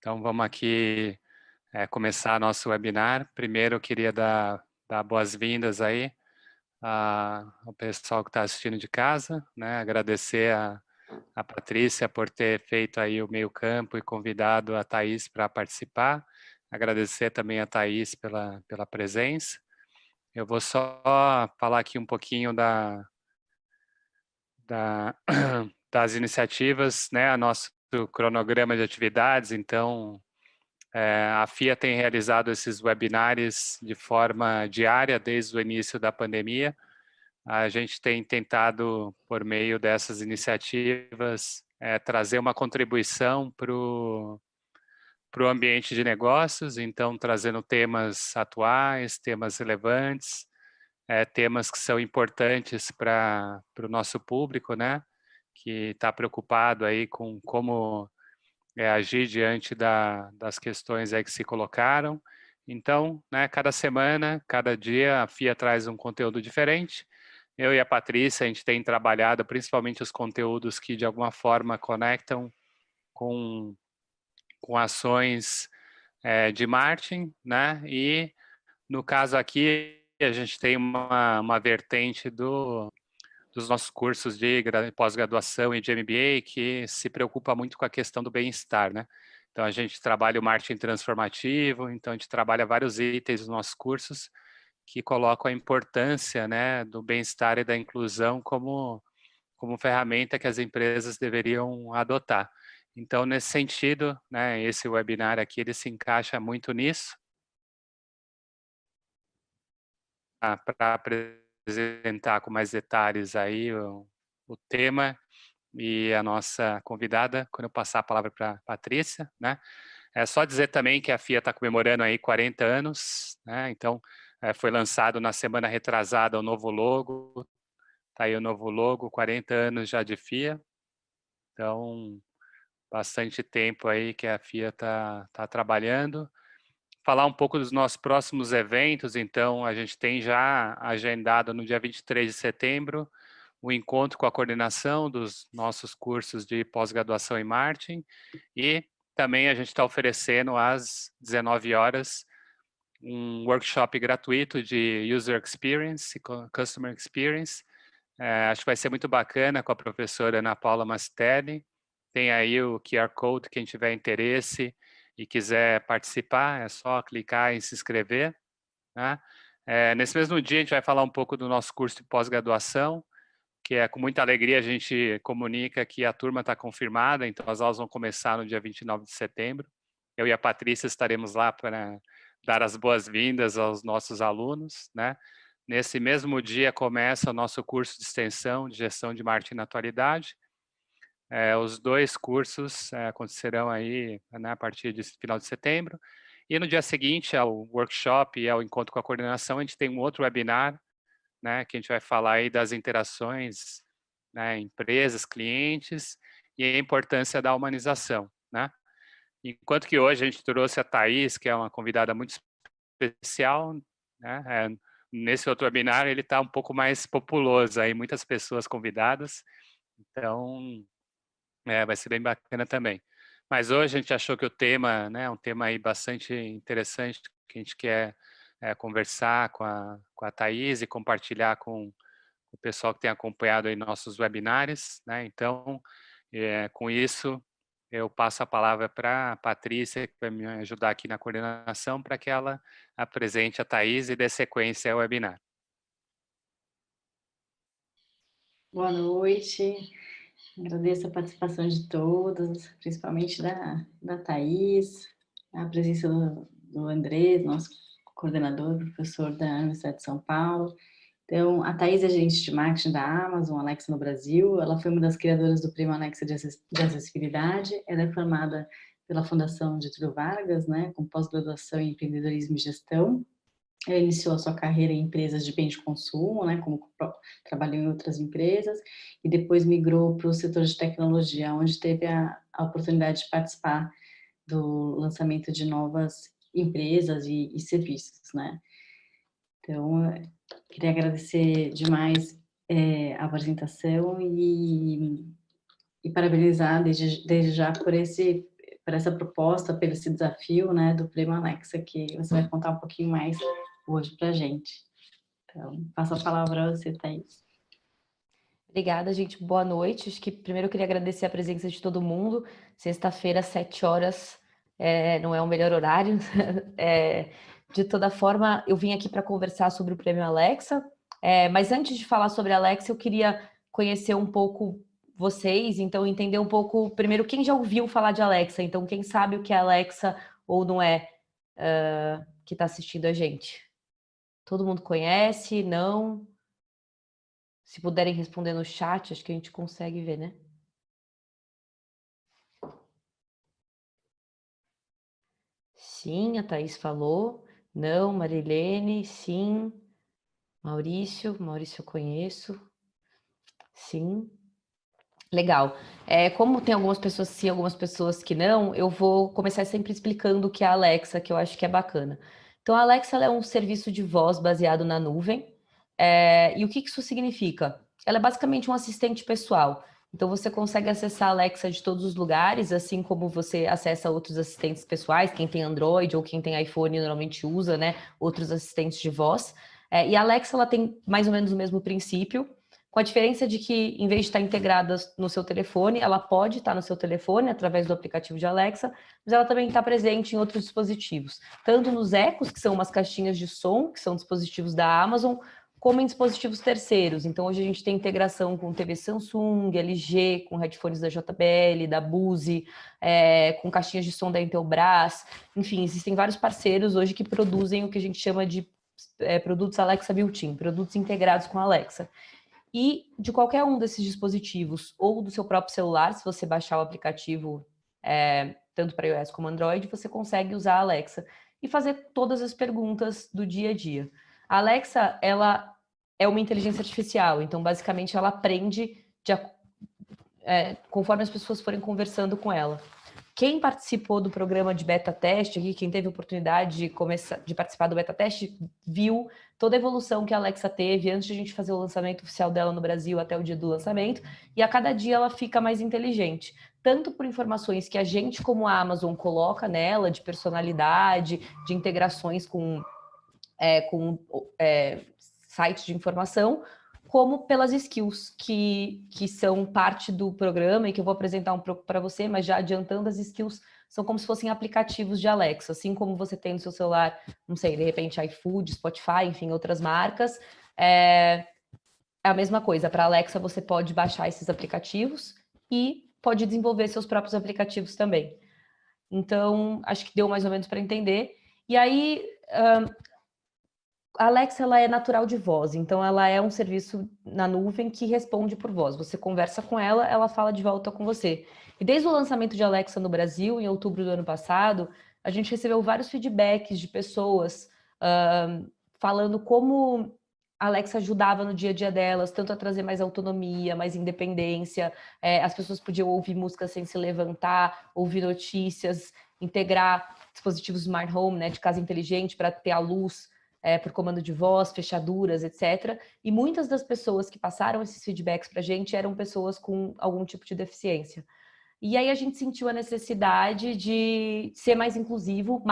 Então, vamos aqui começar nosso webinar. Primeiro, eu queria dar boas-vindas aí ao pessoal que está assistindo de casa, né? Agradecer a Patrícia por ter feito aí o meio-campo e convidado a Thaís para participar. Agradecer também a Thaís pela presença. Eu vou só falar aqui um pouquinho da, das iniciativas, né? Nosso cronograma de atividades. Então, a FIA tem realizado esses webinários de forma diária desde o início da pandemia. A gente tem tentado, por meio dessas iniciativas, trazer uma contribuição para o ambiente de negócios, então trazendo temas atuais, temas relevantes, temas que são importantes para o nosso público, né? Que está preocupado aí com como agir diante das questões aí que se colocaram. Então, né, cada semana, cada dia, a FIA traz um conteúdo diferente. Eu e a Patrícia, a gente tem trabalhado principalmente os conteúdos que, de alguma forma, conectam com, com ações de marketing, né? E, no caso aqui, a gente tem uma vertente dos nossos cursos de pós-graduação e de MBA que se preocupa muito com a questão do bem-estar, né? Então, a gente trabalha o marketing transformativo, então a gente trabalha vários itens dos nossos cursos que colocam a importância, né, do bem-estar e da inclusão como ferramenta que as empresas deveriam adotar. Então, nesse sentido, né, esse webinar aqui, ele se encaixa muito nisso, para apresentar com mais detalhes aí o tema e a nossa convidada, quando eu passar a palavra para a Patrícia, né? É só dizer também que a FIA está comemorando aí 40 anos, né? Então, foi lançado na semana retrasada o novo logo, tá aí o novo logo, 40 anos já de FIA. Então, bastante tempo aí que a FIA tá trabalhando. Falar um pouco dos nossos próximos eventos, então, a gente tem já agendado no dia 23 de setembro o encontro com a coordenação dos nossos cursos de pós-graduação em marketing e também a gente está oferecendo às 19 horas um workshop gratuito de User Experience, Customer Experience. Acho que vai ser muito bacana com a professora Ana Paula Mastelli. Tem aí o QR Code, quem tiver interesse e quiser participar, é só clicar e se inscrever, né? Nesse mesmo dia a gente vai falar um pouco do nosso curso de pós-graduação, que com muita alegria a gente comunica que a turma está confirmada, então as aulas vão começar no dia 29 de setembro. Eu e a Patrícia estaremos lá para dar as boas-vindas aos nossos alunos, né? Nesse mesmo dia começa o nosso curso de extensão de gestão de marketing na atualidade. Os dois cursos acontecerão aí, né, a partir de final de setembro. E no dia seguinte ao workshop e ao encontro com a coordenação, a gente tem um outro webinar, né, que a gente vai falar aí das interações, né, empresas, clientes e a importância da humanização, né? Enquanto que hoje a gente trouxe a Thaís, que é uma convidada muito especial, né? Nesse outro webinar ele está um pouco mais populoso, aí muitas pessoas convidadas, então vai ser bem bacana também. Mas hoje a gente achou que o tema, né, é um tema aí bastante interessante, que a gente quer conversar com a Thaís e compartilhar com o pessoal que tem acompanhado aí nossos webinários, né? Então, com isso, eu passo a palavra para a Patrícia, que vai me ajudar aqui na coordenação, para que ela apresente a Thaís e dê sequência ao webinar. Boa noite, agradeço a participação de todos, principalmente da Thaís, a presença do Andrés, nosso coordenador, professor da Universidade de São Paulo. Então, a Thaís é gerente de marketing da Amazon, Alexa no Brasil. Ela foi uma das criadoras do Prêmio Alexa de Acessibilidade. Ela é formada pela Fundação Getúlio Vargas, né, com pós-graduação em empreendedorismo e gestão. Ela iniciou a sua carreira em empresas de bem de consumo, né, como trabalhou em outras empresas, e depois migrou para o setor de tecnologia, onde teve a oportunidade de participar do lançamento de novas empresas e serviços, né. Então, queria agradecer demais a apresentação e parabenizar desde já essa proposta, pelo esse desafio, né, do Prêmio Alexa, que você vai contar um pouquinho mais hoje para a gente. Então, passo a palavra a você, Thaís. Obrigada, gente. Boa noite. Acho que primeiro eu queria agradecer a presença de todo mundo. Sexta-feira, 7 horas, não é o melhor horário. De toda forma, eu vim aqui para conversar sobre o Prêmio Alexa. Mas antes de falar sobre a Alexa, eu queria conhecer um pouco vocês, então entender um pouco, primeiro, quem já ouviu falar de Alexa. Então, quem sabe o que é Alexa ou não é, que está assistindo a gente. Todo mundo conhece? Não? Se puderem responder no chat, acho que a gente consegue ver, né? Sim, a Thaís falou. Não, Marilene, sim. Maurício eu conheço. Sim. Legal. Como tem algumas pessoas sim, algumas pessoas que não, eu vou começar sempre explicando o que é a Alexa, que eu acho que é bacana. Então, a Alexa ela é um serviço de voz baseado na nuvem. E o que isso significa? Ela é basicamente um assistente pessoal. Então, você consegue acessar a Alexa de todos os lugares, assim como você acessa outros assistentes pessoais, quem tem Android ou quem tem iPhone normalmente usa, né? Outros assistentes de voz. E a Alexa ela tem mais ou menos o mesmo princípio, com a diferença de que, em vez de estar integrada no seu telefone, ela pode estar no seu telefone através do aplicativo de Alexa, mas ela também está presente em outros dispositivos, tanto nos Echos, que são umas caixinhas de som, que são dispositivos da Amazon, como em dispositivos terceiros. Então, hoje a gente tem integração com TV Samsung, LG, com headphones da JBL, da Bose, com caixinhas de som da Intelbras. Enfim, existem vários parceiros hoje que produzem o que a gente chama de produtos Alexa Built-in, produtos integrados com a Alexa. E de qualquer um desses dispositivos, ou do seu próprio celular, se você baixar o aplicativo tanto para iOS como Android, você consegue usar a Alexa e fazer todas as perguntas do dia a dia. A Alexa, ela é uma inteligência artificial, então basicamente ela aprende conforme as pessoas forem conversando com ela. Quem participou do programa de beta teste aqui, quem teve a oportunidade de participar do beta teste, viu toda a evolução que a Alexa teve antes de a gente fazer o lançamento oficial dela no Brasil até o dia do lançamento, e a cada dia ela fica mais inteligente, tanto por informações que a gente, como a Amazon, coloca nela, de personalidade, de integrações com sites de informação, como pelas skills que são parte do programa e que eu vou apresentar um pouco para você, mas já adiantando, as skills são como se fossem aplicativos de Alexa, assim como você tem no seu celular, não sei, de repente iFood, Spotify, enfim, outras marcas. É a mesma coisa, para Alexa você pode baixar esses aplicativos e pode desenvolver seus próprios aplicativos também. Então, acho que deu mais ou menos para entender. E aí, a Alexa ela é natural de voz, então ela é um serviço na nuvem que responde por voz. Você conversa com ela, ela fala de volta com você. E desde o lançamento de Alexa no Brasil, em outubro do ano passado, a gente recebeu vários feedbacks de pessoas falando como a Alexa ajudava no dia a dia delas, tanto a trazer mais autonomia, mais independência. As pessoas podiam ouvir música sem se levantar, ouvir notícias, integrar dispositivos smart home, né, de casa inteligente, para ter a luz por comando de voz, fechaduras, etc. E muitas das pessoas que passaram esses feedbacks para a gente eram pessoas com algum tipo de deficiência. E aí a gente sentiu a necessidade de ser mais inclusivo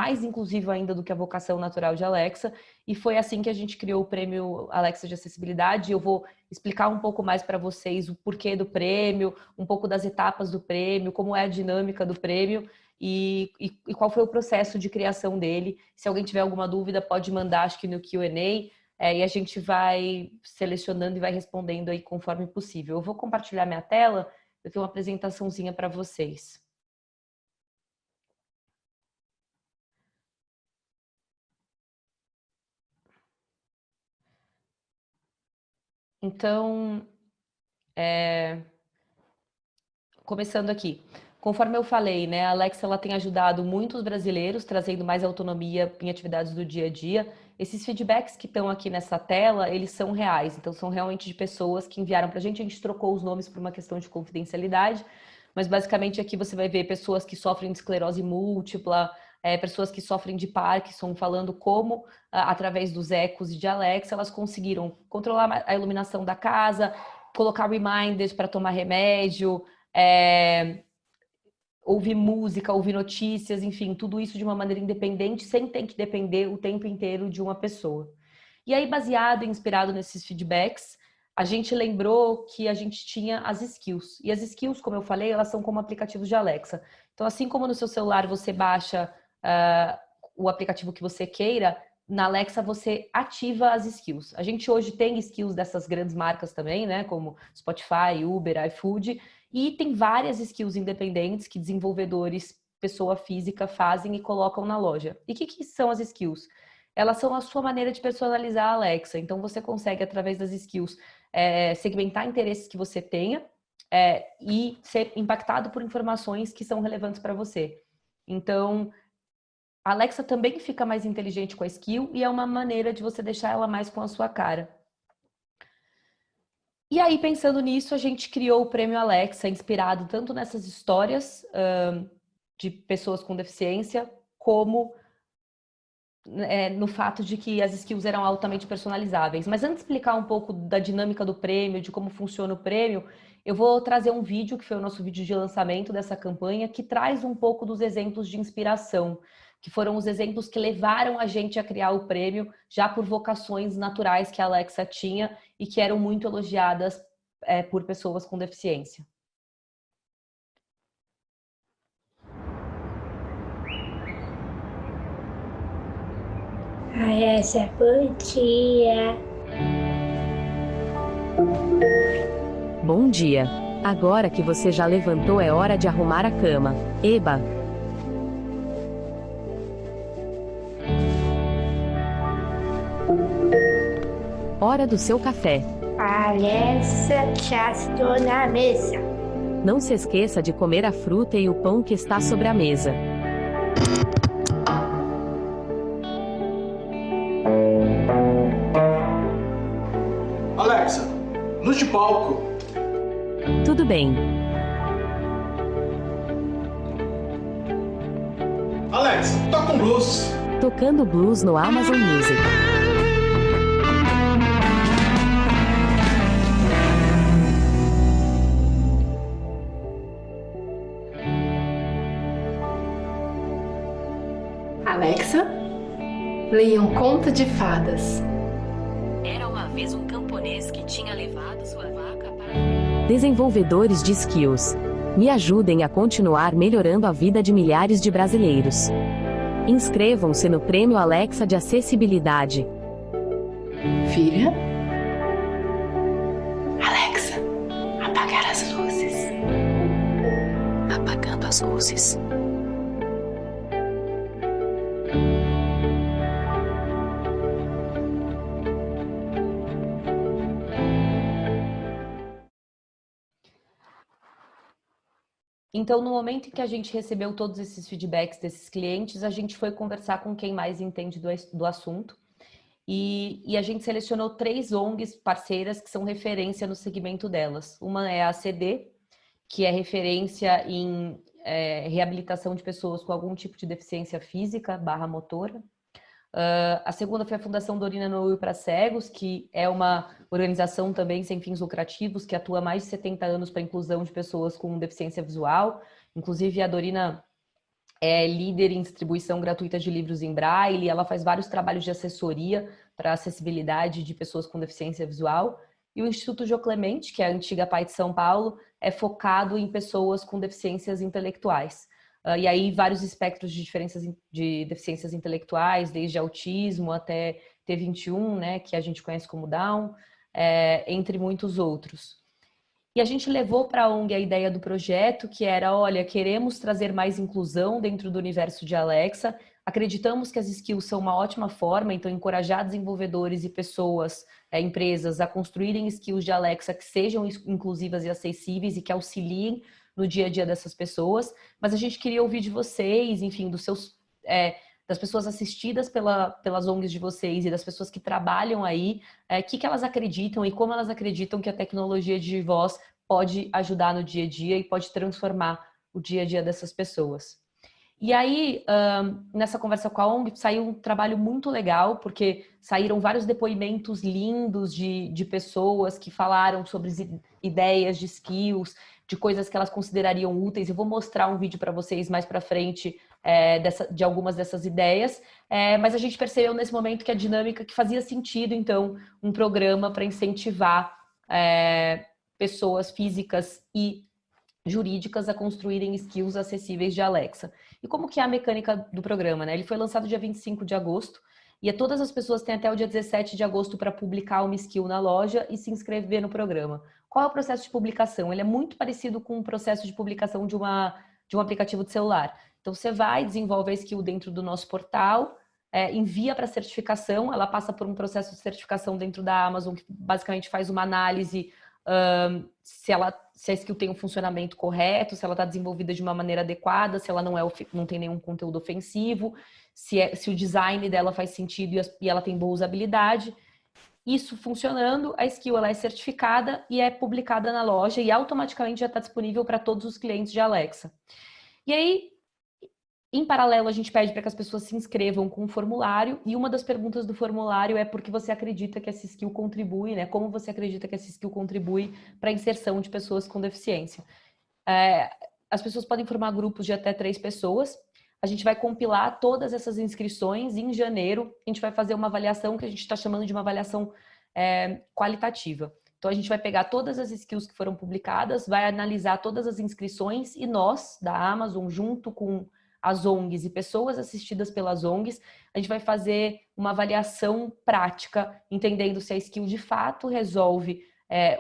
ainda do que a vocação natural de Alexa, e foi assim que a gente criou o prêmio Alexa de Acessibilidade. Eu vou explicar um pouco mais para vocês o porquê do prêmio, um pouco das etapas do prêmio, como é a dinâmica do prêmio, e qual foi o processo de criação dele. Se alguém tiver alguma dúvida, pode mandar, acho que no Q&A, e a gente vai selecionando e vai respondendo aí conforme possível. Eu vou compartilhar minha tela, eu tenho uma apresentaçãozinha para vocês. Então, começando aqui. Conforme eu falei, né, a Alexa ela tem ajudado muitos brasileiros, trazendo mais autonomia em atividades do dia a dia. Esses feedbacks que estão aqui nessa tela, eles são reais, então são realmente de pessoas que enviaram para a gente trocou os nomes por uma questão de confidencialidade, mas basicamente aqui você vai ver pessoas que sofrem de esclerose múltipla, pessoas que sofrem de Parkinson, falando como, através dos ecos e de Alexa, elas conseguiram controlar a iluminação da casa, colocar reminders para tomar remédio, ouvir música, ouvir notícias, enfim, tudo isso de uma maneira independente, sem ter que depender o tempo inteiro de uma pessoa. E aí, baseado e inspirado nesses feedbacks, a gente lembrou que a gente tinha as skills. E as skills, como eu falei, elas são como aplicativos de Alexa. Então, assim como no seu celular você baixa o aplicativo que você queira, na Alexa você ativa as skills. A gente hoje tem skills dessas grandes marcas também, né? Como Spotify, Uber, iFood. E tem várias skills independentes que desenvolvedores, pessoa física, fazem e colocam na loja. E o que são as skills? Elas são a sua maneira de personalizar a Alexa. Então, você consegue, através das skills, segmentar interesses que você tenha e ser impactado por informações que são relevantes para você. Então, a Alexa também fica mais inteligente com a skill e é uma maneira de você deixar ela mais com a sua cara. E aí, pensando nisso, a gente criou o Prêmio Alexa, inspirado tanto nessas histórias de pessoas com deficiência, como no fato de que as skills eram altamente personalizáveis. Mas antes de explicar um pouco da dinâmica do prêmio, de como funciona o prêmio, eu vou trazer um vídeo, que foi o nosso vídeo de lançamento dessa campanha, que traz um pouco dos exemplos de inspiração, que foram os exemplos que levaram a gente a criar o prêmio, já por vocações naturais que a Alexa tinha e que eram muito elogiadas por pessoas com deficiência. Alexa, bom dia. Bom dia. Agora que você já levantou, é hora de arrumar a cama. Eba! Hora do seu café. Alexa, já estou na mesa. Não se esqueça de comer a fruta e o pão que está sobre a mesa. Alexa, luz de palco. Tudo bem. Alexa, toca um blues. Tocando blues no Amazon Music. Alexa, leia um conto de fadas. Era uma vez um camponês que tinha levado sua vaca para... Desenvolvedores de skills. Me ajudem a continuar melhorando a vida de milhares de brasileiros. Inscrevam-se no Prêmio Alexa de Acessibilidade. Filha? Alexa, apagar as luzes. Apagando as luzes. Então, no momento em que a gente recebeu todos esses feedbacks desses clientes, a gente foi conversar com quem mais entende do assunto. E a gente selecionou 3 ONGs parceiras que são referência no segmento delas. Uma é a ACD, que é referência em reabilitação de pessoas com algum tipo de deficiência física / motora. A segunda foi a Fundação Dorina Noe para Cegos, que é uma organização também sem fins lucrativos, que atua há mais de 70 anos para a inclusão de pessoas com deficiência visual. Inclusive, a Dorina é líder em distribuição gratuita de livros em Braille, ela faz vários trabalhos de assessoria para acessibilidade de pessoas com deficiência visual. E o Instituto Jô Clemente, que é a antiga PAI de São Paulo, é focado em pessoas com deficiências intelectuais. E aí vários espectros de deficiências intelectuais, desde autismo até T21, né, que a gente conhece como Down, entre muitos outros. E a gente levou para a ONG a ideia do projeto, que era, olha, queremos trazer mais inclusão dentro do universo de Alexa, acreditamos que as skills são uma ótima forma, então encorajar desenvolvedores e pessoas, empresas, a construírem skills de Alexa que sejam inclusivas e acessíveis e que auxiliem no dia a dia dessas pessoas, mas a gente queria ouvir de vocês, enfim, das pessoas assistidas pelas ONGs de vocês e das pessoas que trabalham aí, o que elas acreditam e como elas acreditam que a tecnologia de voz pode ajudar no dia a dia e pode transformar o dia a dia dessas pessoas. E aí, nessa conversa com a ONG, saiu um trabalho muito legal, porque saíram vários depoimentos lindos de pessoas que falaram sobre ideias de skills, de coisas que elas considerariam úteis. Eu vou mostrar um vídeo para vocês mais para frente de algumas dessas ideias, mas a gente percebeu nesse momento que a dinâmica que fazia sentido, então, um programa para incentivar pessoas físicas e jurídicas a construírem skills acessíveis de Alexa. E como que é a mecânica do programa, né? Ele foi lançado dia 25 de agosto e todas as pessoas têm até o dia 17 de agosto para publicar uma skill na loja e se inscrever no programa. Qual é o processo de publicação? Ele é muito parecido com o processo de publicação de um aplicativo de celular. Então, você vai, desenvolve a skill dentro do nosso portal, envia para certificação, ela passa por um processo de certificação dentro da Amazon, que basicamente faz uma análise se a skill tem um funcionamento correto, se ela está desenvolvida de uma maneira adequada, se ela não tem nenhum conteúdo ofensivo, se o design dela faz sentido e ela tem boa usabilidade. Isso funcionando, a skill ela é certificada e é publicada na loja e automaticamente já está disponível para todos os clientes de Alexa. E aí, em paralelo, a gente pede para que as pessoas se inscrevam com um formulário, e uma das perguntas do formulário é por que você acredita que essa skill contribui, né? Como você acredita que essa skill contribui para a inserção de pessoas com deficiência. As pessoas podem formar grupos de até 3 pessoas. A gente vai compilar todas essas inscrições e em janeiro a gente vai fazer uma avaliação que a gente está chamando de uma avaliação qualitativa. Então, a gente vai pegar todas as skills que foram publicadas, vai analisar todas as inscrições e nós, da Amazon, junto com as ONGs e pessoas assistidas pelas ONGs, a gente vai fazer uma avaliação prática, entendendo se a skill de fato resolve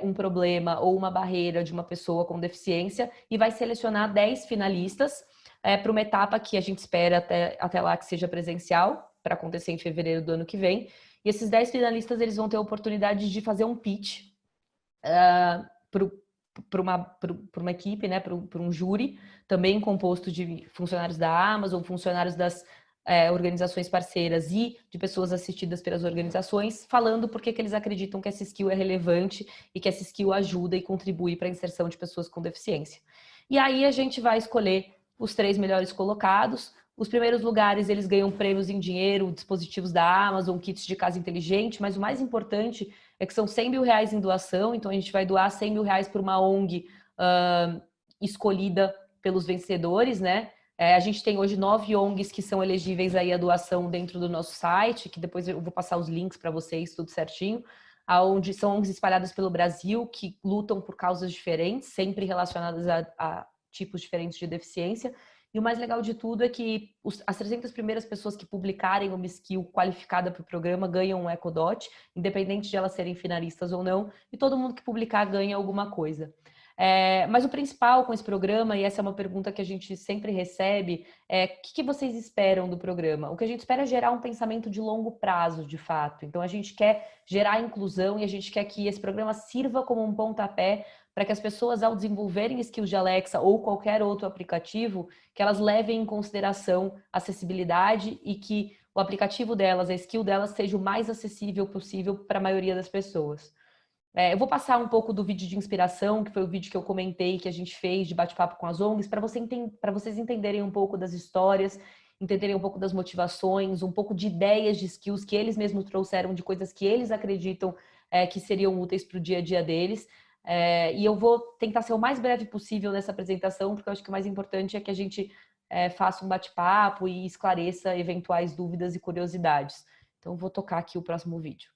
um problema ou uma barreira de uma pessoa com deficiência e vai selecionar 10 finalistas para uma etapa que a gente espera até lá que seja presencial, para acontecer em fevereiro do ano que vem. E esses 10 finalistas eles vão ter a oportunidade de fazer um pitch para uma equipe, né, para um júri, também composto de funcionários da Amazon, funcionários das organizações parceiras e de pessoas assistidas pelas organizações, falando por que eles acreditam que essa skill é relevante e que essa skill ajuda e contribui para a inserção de pessoas com deficiência. E aí a gente vai escolher os 3 melhores colocados. Os primeiros lugares, eles ganham prêmios em dinheiro, dispositivos da Amazon, kits de casa inteligente, mas o mais importante é que são R$100 mil em doação, então a gente vai doar R$100 mil para uma ONG escolhida pelos vencedores, né? A gente tem hoje 9 ONGs que são elegíveis aí à doação dentro do nosso site, que depois eu vou passar os links para vocês, tudo certinho, onde são ONGs espalhadas pelo Brasil, que lutam por causas diferentes, sempre relacionadas a tipos diferentes de deficiência. E o mais legal de tudo é que as 300 primeiras pessoas que publicarem uma skill qualificada para o programa ganham um EcoDot, independente de elas serem finalistas ou não, e todo mundo que publicar ganha alguma coisa. Mas o principal com esse programa, e essa é uma pergunta que a gente sempre recebe, é o que vocês esperam do programa? O que a gente espera é gerar um pensamento de longo prazo, de fato. Então a gente quer gerar inclusão e a gente quer que esse programa sirva como um pontapé para que as pessoas, ao desenvolverem skills de Alexa ou qualquer outro aplicativo, que elas levem em consideração acessibilidade e que o aplicativo delas, a skill delas, seja o mais acessível possível para a maioria das pessoas. Eu vou passar um pouco do vídeo de inspiração, que foi o vídeo que eu comentei, que a gente fez de bate-papo com as ONGs, para vocês entenderem um pouco das histórias, entenderem um pouco das motivações, um pouco de ideias de skills que eles mesmos trouxeram, de coisas que eles acreditam que seriam úteis para o dia a dia deles. E eu vou tentar ser o mais breve possível nessa apresentação, porque eu acho que o mais importante é que a gente faça um bate-papo e esclareça eventuais dúvidas e curiosidades. Então, vou tocar aqui o próximo vídeo.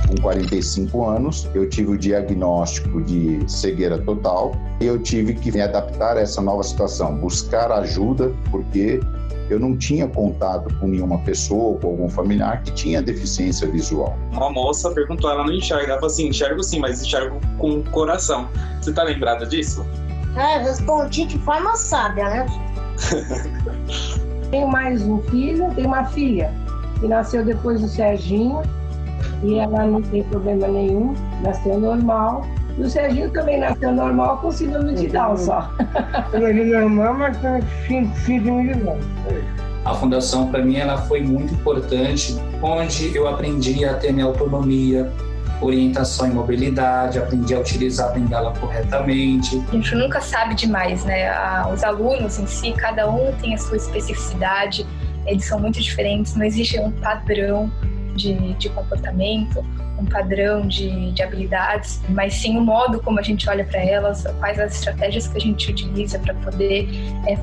Com 45 anos, eu tive o diagnóstico de cegueira total e eu tive que me adaptar a essa nova situação, buscar ajuda, porque eu não tinha contato com nenhuma pessoa ou com algum familiar que tinha deficiência visual. Uma moça perguntou, ela não enxerga, ela falou assim, enxergo sim, mas enxergo com o coração. Você tá lembrada disso? Respondi de forma sábia, né? Tenho mais um filho, tenho uma filha, que nasceu depois do Serginho, e ela não tem problema nenhum, nasceu normal. E o Serginho também nasceu normal com síndrome de Down só. Síndrome normal, mas tem síndrome de Down. A fundação, para mim, ela foi muito importante, onde eu aprendi a ter minha autonomia, orientação em mobilidade, aprendi a utilizar a bengala corretamente. A gente nunca sabe demais, né? Os alunos em si, cada um tem a sua especificidade, eles são muito diferentes, não existe um padrão de comportamento, um padrão de habilidades, mas sim o modo como a gente olha para elas, quais as estratégias que a gente utiliza para poder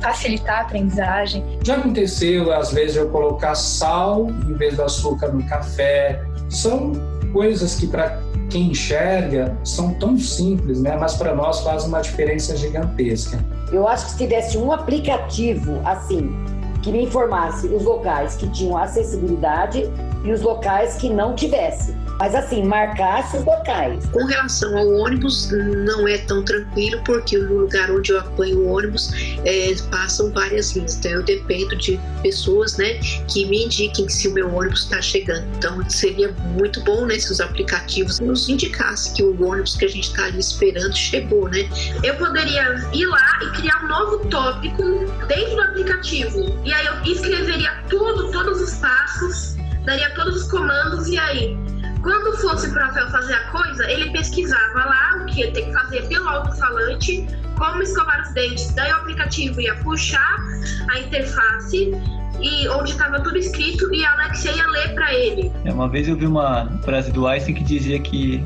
facilitar a aprendizagem. Já aconteceu, às vezes, eu colocar sal em vez do açúcar no café. São coisas que, para quem enxerga, são tão simples, né? Mas para nós faz uma diferença gigantesca. Eu acho que se tivesse um aplicativo assim, que me informasse os locais que tinham acessibilidade e os locais que não tivessem. Mas assim, marcasse os locais. Com relação ao ônibus, não é tão tranquilo, porque no lugar onde eu apanho o ônibus, passam várias linhas. Então eu dependo de pessoas, né, que me indiquem se o meu ônibus está chegando. Então seria muito bom, né, se os aplicativos nos indicassem que o ônibus que a gente está ali esperando chegou, né? Eu poderia ir lá e criar um novo tópico dentro do aplicativo. E aí eu escreveria todos os passos, daria todos os comandos, e aí, quando fosse para o Rafael fazer a coisa, ele pesquisava lá o que ele tem que fazer pelo alto-falante, como escovar os dentes. Daí o aplicativo ia puxar a interface e onde estava tudo escrito, e a Alexia ia ler para ele. Uma vez eu vi uma frase do Einstein que dizia que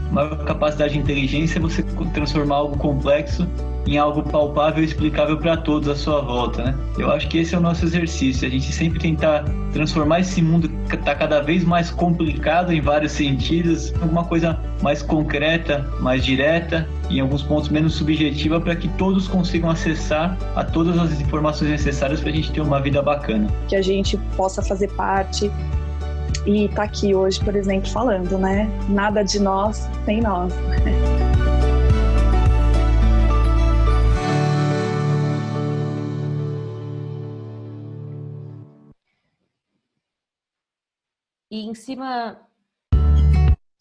a maior capacidade de inteligência é você transformar algo complexo em algo palpável e explicável para todos à sua volta, né? Eu acho que esse é o nosso exercício, a gente sempre tentar transformar esse mundo que está cada vez mais complicado em vários sentidos, em alguma coisa mais concreta, mais direta, e em alguns pontos menos subjetiva, para que todos consigam acessar a todas as informações necessárias para a gente ter uma vida bacana. Que a gente possa fazer parte e tá aqui hoje, por exemplo, falando, né? Nada de nós sem nós. E em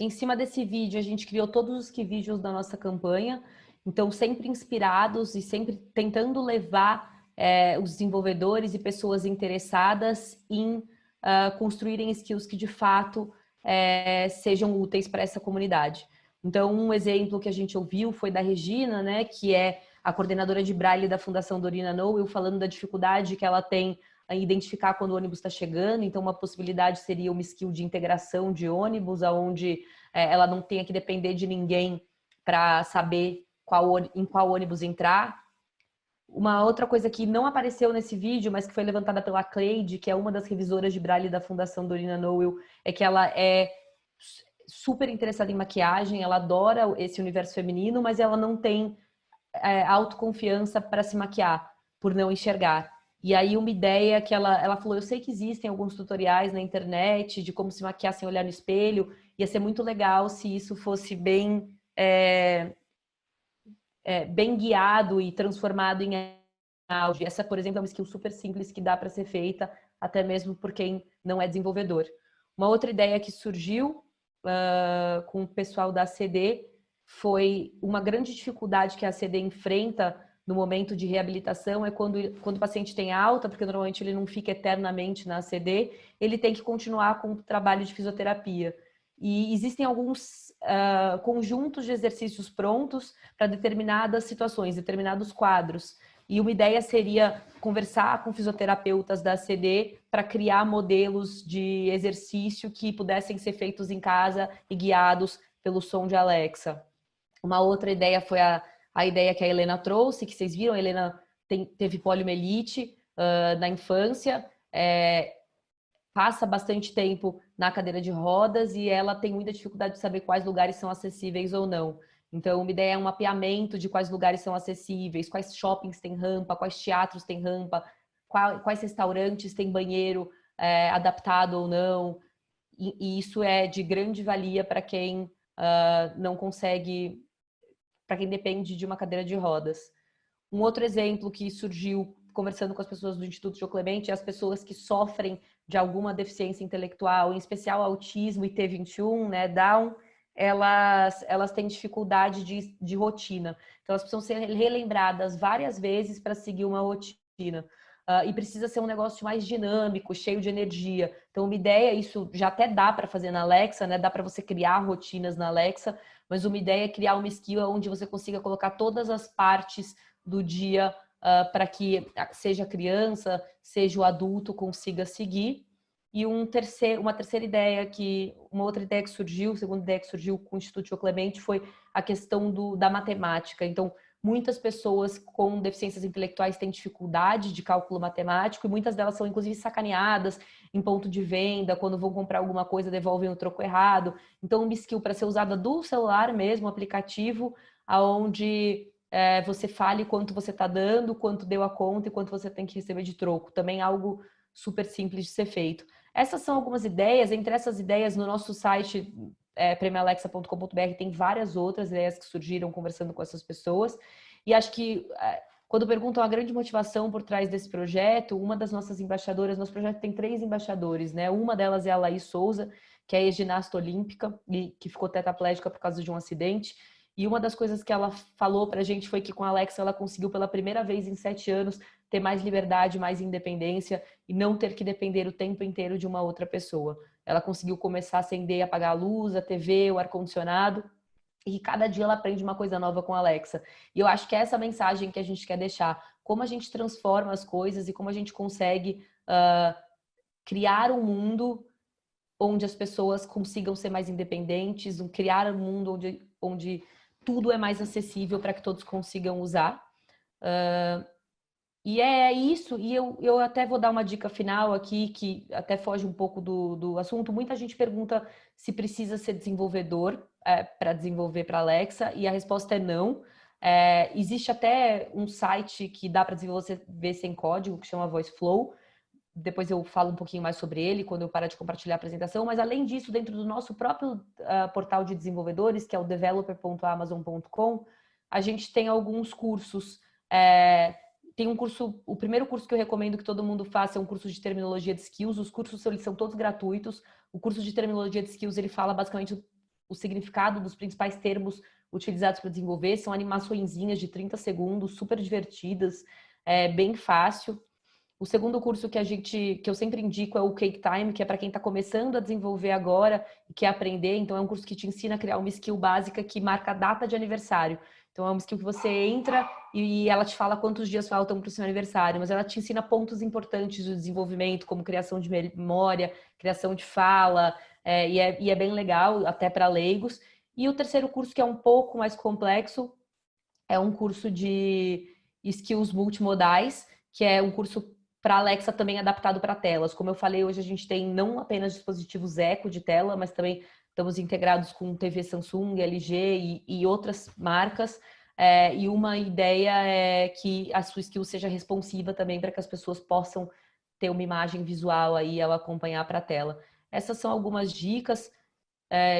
cima desse vídeo, a gente criou todos os key vídeos da nossa campanha, então sempre inspirados e sempre tentando levar os desenvolvedores e pessoas interessadas em construírem skills que de fato sejam úteis para essa comunidade. Então, um exemplo que a gente ouviu foi da Regina, né, que é a coordenadora de Braille da Fundação Dorina Noel, falando da dificuldade que ela tem a identificar quando o ônibus está chegando. Então, uma possibilidade seria uma skill de integração de ônibus, onde ela não tenha que depender de ninguém para saber em qual ônibus entrar. Uma outra coisa que não apareceu nesse vídeo, mas que foi levantada pela Cleide, que é uma das revisoras de Braille da Fundação Dorina Noel, é que ela é super interessada em maquiagem, ela adora esse universo feminino, mas ela não tem autoconfiança para se maquiar, por não enxergar. E aí uma ideia que ela falou, eu sei que existem alguns tutoriais na internet de como se maquiar sem olhar no espelho, ia ser muito legal se isso fosse bem guiado e transformado em áudio. Essa, por exemplo, é uma skill super simples que dá para ser feita até mesmo por quem não é desenvolvedor. Uma outra ideia que surgiu com o pessoal da ACD foi uma grande dificuldade que a ACD enfrenta no momento de reabilitação, é quando o paciente tem alta, porque normalmente ele não fica eternamente na ACD, ele tem que continuar com o trabalho de fisioterapia. E existem alguns conjuntos de exercícios prontos para determinadas situações, determinados quadros. E uma ideia seria conversar com fisioterapeutas da ACD para criar modelos de exercício que pudessem ser feitos em casa e guiados pelo som de Alexa. Uma outra ideia foi a ideia que a Helena trouxe, que vocês viram, a Helena teve poliomielite na infância, passa bastante tempo na cadeira de rodas e ela tem muita dificuldade de saber quais lugares são acessíveis ou não. Então, uma ideia é um mapeamento de quais lugares são acessíveis, quais shoppings têm rampa, quais teatros têm rampa, quais restaurantes têm banheiro adaptado ou não. E isso é de grande valia para quem não consegue, para quem depende de uma cadeira de rodas. Um outro exemplo que surgiu conversando com as pessoas do Instituto João Clemente é as pessoas que sofrem de alguma deficiência intelectual, em especial autismo e T21, né, Down, elas têm dificuldade de rotina. Então, elas precisam ser relembradas várias vezes para seguir uma rotina. e precisa ser um negócio mais dinâmico, cheio de energia. Então, uma ideia, isso já até dá para fazer na Alexa, né? Dá para você criar rotinas na Alexa, mas uma ideia é criar uma skill onde você consiga colocar todas as partes do dia para que seja a criança, seja o adulto consiga seguir. E uma outra ideia que surgiu, segunda ideia que surgiu com o Instituto João Clemente foi a questão da matemática. Então, muitas pessoas com deficiências intelectuais têm dificuldade de cálculo matemático e muitas delas são, inclusive, sacaneadas em ponto de venda, quando vão comprar alguma coisa, devolvem o troco errado. Então, uma skill para ser usada do celular mesmo, um aplicativo, onde você fale quanto você está dando, quanto deu a conta e quanto você tem que receber de troco. Também algo super simples de ser feito. Essas são algumas ideias. Entre essas ideias, no nosso site, premioalexa.com.br, tem várias outras ideias que surgiram conversando com essas pessoas. E acho que, quando perguntam a grande motivação por trás desse projeto, uma das nossas embaixadoras, nosso projeto tem 3 embaixadores, né? Uma delas é a Laís Souza, que é ex-ginasta olímpica e que ficou tetraplégica por causa de um acidente. E uma das coisas que ela falou pra gente foi que com a Alexa ela conseguiu pela primeira vez em 7 anos ter mais liberdade, mais independência e não ter que depender o tempo inteiro de uma outra pessoa. Ela conseguiu começar a acender e apagar a luz, a TV, o ar-condicionado, e cada dia ela aprende uma coisa nova com a Alexa. E eu acho que é essa mensagem que a gente quer deixar. Como a gente transforma as coisas e como a gente consegue criar um mundo onde as pessoas consigam ser mais independentes, criar um mundo onde tudo é mais acessível para que todos consigam usar. E é isso, e eu até vou dar uma dica final aqui, que até foge um pouco do assunto. Muita gente pergunta se precisa ser desenvolvedor para desenvolver para Alexa, e a resposta é não. Existe até um site que dá para desenvolver sem código, que chama VoiceFlow. Depois eu falo um pouquinho mais sobre ele quando eu parar de compartilhar a apresentação, mas além disso, dentro do nosso próprio portal de desenvolvedores, que é o developer.amazon.com, a gente tem alguns cursos. Tem um curso, o primeiro curso que eu recomendo que todo mundo faça é um curso de terminologia de skills. Os cursos eles são todos gratuitos. O curso de terminologia de skills, ele fala basicamente o significado dos principais termos utilizados para desenvolver. São animaçõezinhas de 30 segundos, super divertidas, bem fácil. O segundo curso que eu sempre indico é o Cake Time, que é para quem está começando a desenvolver agora e quer aprender. Então, é um curso que te ensina a criar uma skill básica que marca a data de aniversário. Então, é uma skill que você entra e ela te fala quantos dias faltam para o seu aniversário, mas ela te ensina pontos importantes do desenvolvimento, como criação de memória, criação de fala, e é bem legal, até para leigos. E o terceiro curso, que é um pouco mais complexo, é um curso de skills multimodais, que é um curso para Alexa também adaptado para telas. Como eu falei, hoje a gente tem não apenas dispositivos Echo de tela, mas também estamos integrados com TV Samsung, LG e outras marcas. E uma ideia é que a sua skill seja responsiva também para que as pessoas possam ter uma imagem visual aí ao acompanhar para a tela. Essas são algumas dicas.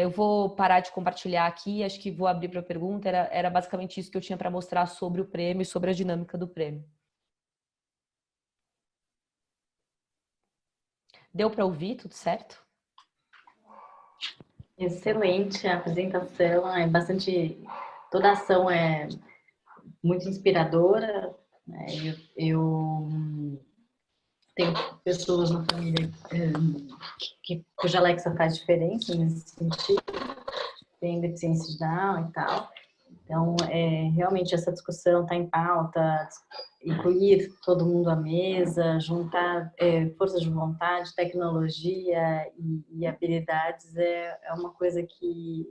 Eu vou parar de compartilhar aqui, acho que vou abrir para a pergunta. Era basicamente isso que eu tinha para mostrar sobre o prêmio e sobre a dinâmica do prêmio. Deu para ouvir? Tudo certo? Excelente a apresentação, toda a ação é muito inspiradora. Eu tenho pessoas na família cuja Alexa faz diferença nesse sentido, tem deficiência de Down e tal. Então, realmente essa discussão está em pauta, incluir todo mundo à mesa, juntar forças de vontade, tecnologia e habilidades é uma coisa que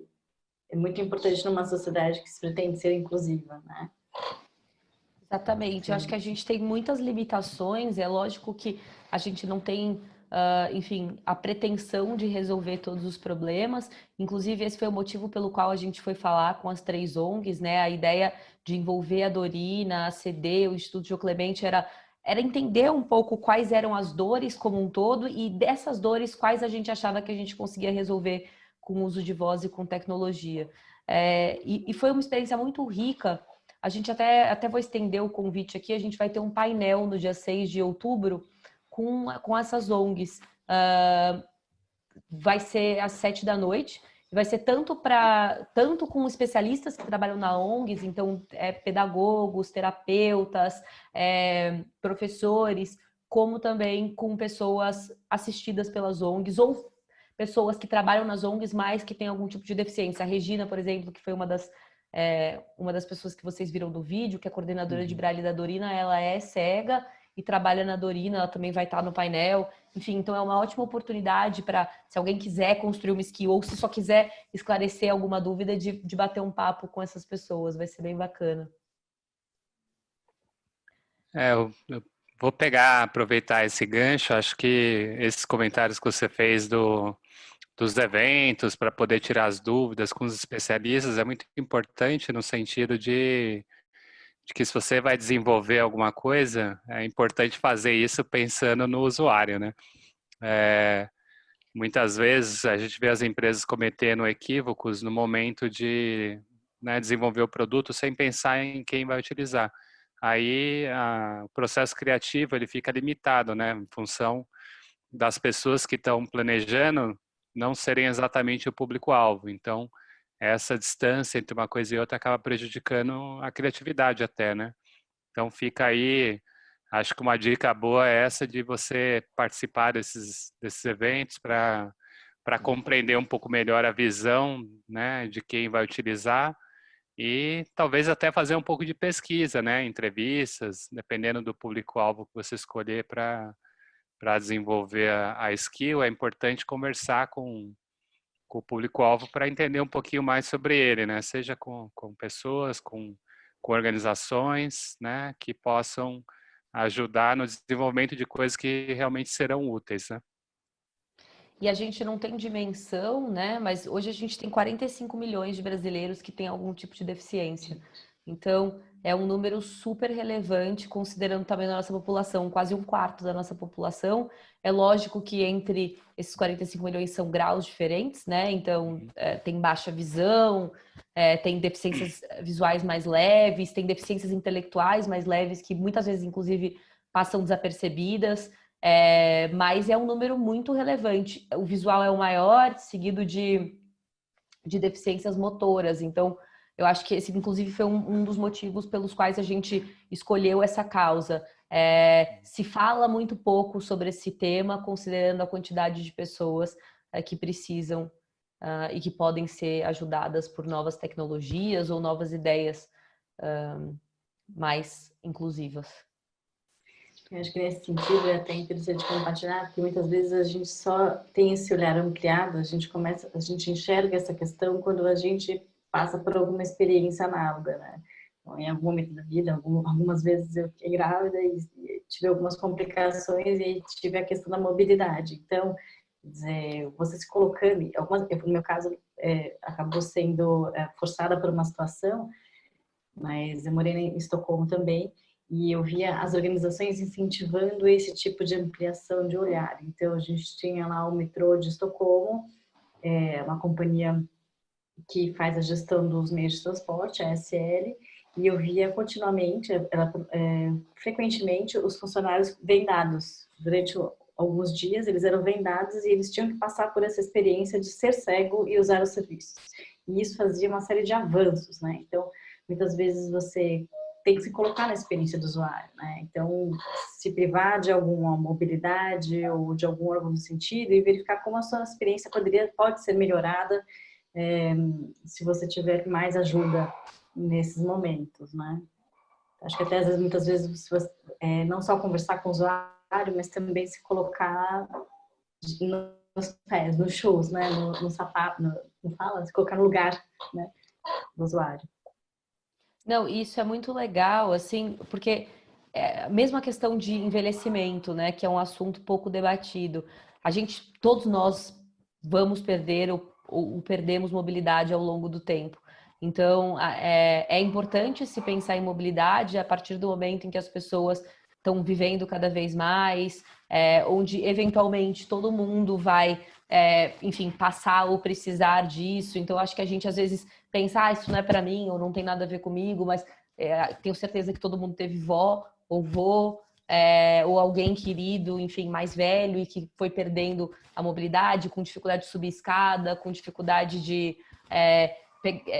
é muito importante numa sociedade que se pretende ser inclusiva, né? Exatamente. Eu acho que a gente tem muitas limitações. É lógico que a gente não tem, enfim, a pretensão de resolver todos os problemas. Inclusive, esse foi o motivo pelo qual a gente foi falar com as 3 ONGs, né? A ideia de envolver a Dorina, a CD, o Instituto João Clemente era entender um pouco quais eram as dores como um todo e dessas dores, quais a gente achava que a gente conseguia resolver com o uso de voz e com tecnologia. E foi uma experiência muito rica. A gente até vou estender o convite aqui, a gente vai ter um painel no dia 6 de outubro com essas ONGs. Vai ser às 7 da noite vai ser tanto com especialistas que trabalham na ONGs, então pedagogos, terapeutas, professores, como também com pessoas assistidas pelas ONGs ou pessoas que trabalham nas ONGs, mas que têm algum tipo de deficiência. A Regina, por exemplo, que foi uma das pessoas que vocês viram do vídeo, que é coordenadora de Braille da Dorina, ela é cega e trabalha na Dorina, ela também vai estar no painel. Enfim, então é uma ótima oportunidade para, se alguém quiser construir uma skill ou se só quiser esclarecer alguma dúvida, de bater um papo com essas pessoas. Vai ser bem bacana. Eu vou aproveitar esse gancho. Acho que esses comentários que você fez dos eventos para poder tirar as dúvidas com os especialistas é muito importante no sentido de que se você vai desenvolver alguma coisa, é importante fazer isso pensando no usuário, né? Muitas vezes a gente vê as empresas cometendo equívocos no momento de desenvolver o produto sem pensar em quem vai utilizar. Aí o processo criativo ele fica limitado, né? Em função das pessoas que estão planejando não serem exatamente o público-alvo. Então, essa distância entre uma coisa e outra acaba prejudicando a criatividade até, né? Então, fica aí, acho que uma dica boa é essa de você participar desses eventos para compreender um pouco melhor a visão, né, de quem vai utilizar e talvez até fazer um pouco de pesquisa, né, entrevistas, dependendo do público-alvo que você escolher para desenvolver a skill, é importante conversar com o público-alvo para entender um pouquinho mais sobre ele, né? Seja com pessoas, com organizações, né? Que possam ajudar no desenvolvimento de coisas que realmente serão úteis, né? E a gente não tem dimensão, né? Mas hoje a gente tem 45 milhões de brasileiros que têm algum tipo de deficiência. Então, é um número super relevante, considerando também a nossa população, quase 1/4 da nossa população. É lógico que entre esses 45 milhões são graus diferentes, né? Então, tem baixa visão, tem deficiências visuais mais leves, tem deficiências intelectuais mais leves, que muitas vezes, inclusive, passam desapercebidas. Mas é um número muito relevante. O visual é o maior, seguido de deficiências motoras. Então, eu acho que esse, inclusive, foi um dos motivos pelos quais a gente escolheu essa causa. Se fala muito pouco sobre esse tema, considerando a quantidade de pessoas que precisam e que podem ser ajudadas por novas tecnologias ou novas ideias mais inclusivas. Eu acho que nesse sentido é até interessante compartilhar, porque muitas vezes a gente só tem esse olhar ampliado, a gente enxerga essa questão quando a gente passa por alguma experiência análoga, né? Então, em algum momento da vida, algumas vezes eu fiquei grávida e tive algumas complicações e tive a questão da mobilidade. Então, você se colocando, no meu caso, acabou sendo forçada por uma situação, mas eu morei em Estocolmo também, e eu via as organizações incentivando esse tipo de ampliação de olhar. Então, a gente tinha lá o metrô de Estocolmo, uma companhia que faz a gestão dos meios de transporte, a SL, e eu via continuamente, frequentemente, os funcionários vendados. Durante alguns dias, eles eram vendados e eles tinham que passar por essa experiência de ser cego e usar os serviços. E isso fazia uma série de avanços, né? Então, muitas vezes você tem que se colocar na experiência do usuário, né? Então, se privar de alguma mobilidade ou de algum órgão no sentido e verificar como a sua experiência pode ser melhorada se você tiver mais ajuda nesses momentos, né? Acho que até às vezes, muitas vezes, não só conversar com o usuário, mas também se colocar nos pés, nos shoes, né? No sapato, se colocar no lugar, né, do usuário. Não, isso é muito legal, assim, porque mesmo a questão de envelhecimento, né, que é um assunto pouco debatido, todos nós vamos perder ou perdemos mobilidade ao longo do tempo. Então, é importante se pensar em mobilidade a partir do momento em que as pessoas estão vivendo cada vez mais, onde eventualmente todo mundo vai, enfim, passar ou precisar disso. Então, acho que a gente às vezes pensa, isso não é para mim ou não tem nada a ver comigo, mas tenho certeza que todo mundo teve vó ou vô ou alguém querido, enfim, mais velho e que foi perdendo a mobilidade, com dificuldade de subir escada, com dificuldade de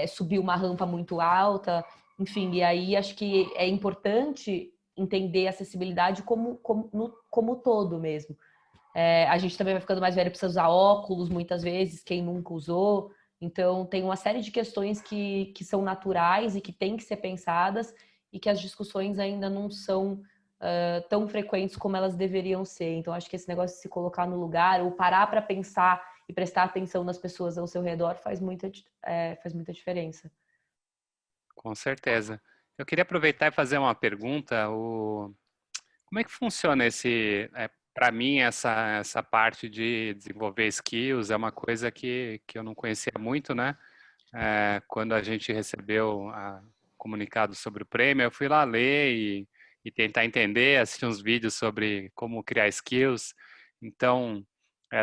subir uma rampa muito alta, enfim, e aí acho que é importante entender a acessibilidade como todo mesmo. A gente também vai ficando mais velho, precisa usar óculos muitas vezes, quem nunca usou. Então, tem uma série de questões que são naturais e que têm que ser pensadas e que as discussões ainda não são tão frequentes como elas deveriam ser. Então, acho que esse negócio de se colocar no lugar ou parar para pensar e prestar atenção nas pessoas ao seu redor faz muita diferença. Com certeza. Eu queria aproveitar e fazer uma pergunta. Como é que funciona para mim, essa parte de desenvolver skills é uma coisa que eu não conhecia muito, né? Quando a gente recebeu o comunicado sobre o prêmio, eu fui lá ler e tentar entender, assistir uns vídeos sobre como criar skills. Então,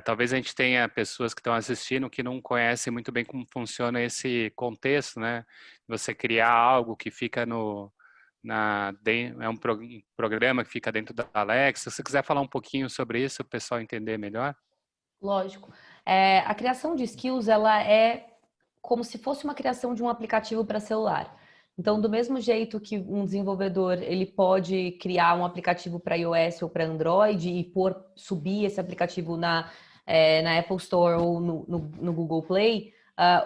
talvez a gente tenha pessoas que estão assistindo que não conhecem muito bem como funciona esse contexto, né? Você criar algo que fica é um programa que fica dentro da Alexa. Se você quiser falar um pouquinho sobre isso, o pessoal entender melhor. Lógico. A criação de skills, ela é como se fosse uma criação de um aplicativo para celular. Então, do mesmo jeito que um desenvolvedor ele pode criar um aplicativo para iOS ou para Android e subir esse aplicativo na Apple Store ou no Google Play,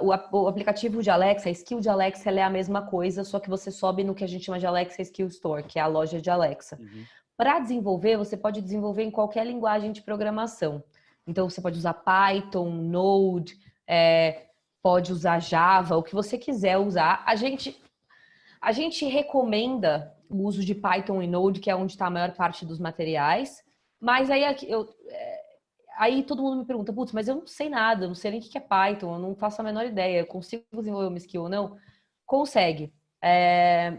o aplicativo de Alexa, a skill de Alexa, ela é a mesma coisa, só que você sobe no que a gente chama de Alexa Skill Store, que é a loja de Alexa. Para desenvolver, você pode desenvolver em qualquer linguagem de programação. Então, você pode usar Python, Node, pode usar Java, o que você quiser usar. A gente recomenda o uso de Python e Node, que é onde está a maior parte dos materiais, mas aí todo mundo me pergunta, putz, mas eu não sei nada, eu não sei nem o que é Python, eu não faço a menor ideia, eu consigo desenvolver uma skill ou não? Consegue.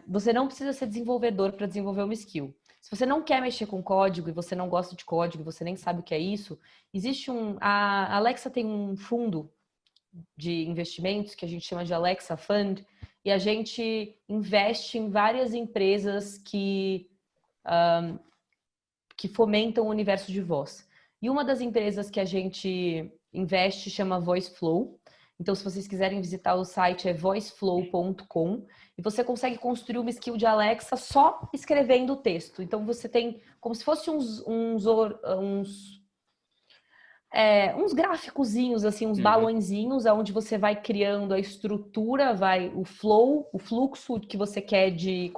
Você não precisa ser desenvolvedor para desenvolver uma skill. Se você não quer mexer com código e você não gosta de código e você nem sabe o que é isso, existe a Alexa tem um fundo de investimentos que a gente chama de Alexa Fund, e a gente investe em várias empresas que fomentam o universo de voz. E uma das empresas que a gente investe chama VoiceFlow. Então, se vocês quiserem visitar o site, é voiceflow.com, e você consegue construir uma skill de Alexa só escrevendo o texto. Então, você tem como se fosse uns gráficozinhos, assim, uns balõezinhos, onde você vai criando a estrutura, o flow, o fluxo que você quer de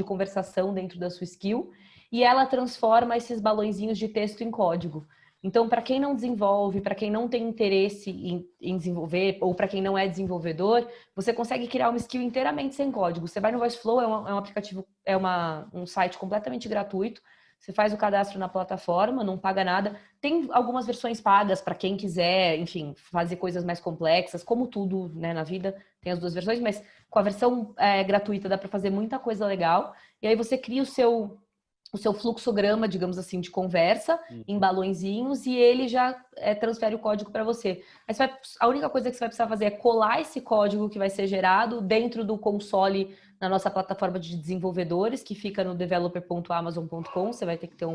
conversação dentro da sua skill, e ela transforma esses balõezinhos de texto em código. Então, para quem não desenvolve, para quem não tem interesse em desenvolver, ou para quem não é desenvolvedor, você consegue criar uma skill inteiramente sem código. Você vai no VoiceFlow, é um aplicativo, um site completamente gratuito. Você faz o cadastro na plataforma, não paga nada. Tem algumas versões pagas para quem quiser, enfim, fazer coisas mais complexas, como tudo, né, na vida, tem as duas versões, mas com a versão gratuita dá para fazer muita coisa legal. E aí você cria o seu fluxograma, digamos assim, de conversa em balõezinhos e ele já transfere o código para você. Mas a única coisa que você vai precisar fazer é colar esse código que vai ser gerado dentro do console na nossa plataforma de desenvolvedores, que fica no developer.amazon.com. Você vai ter que ter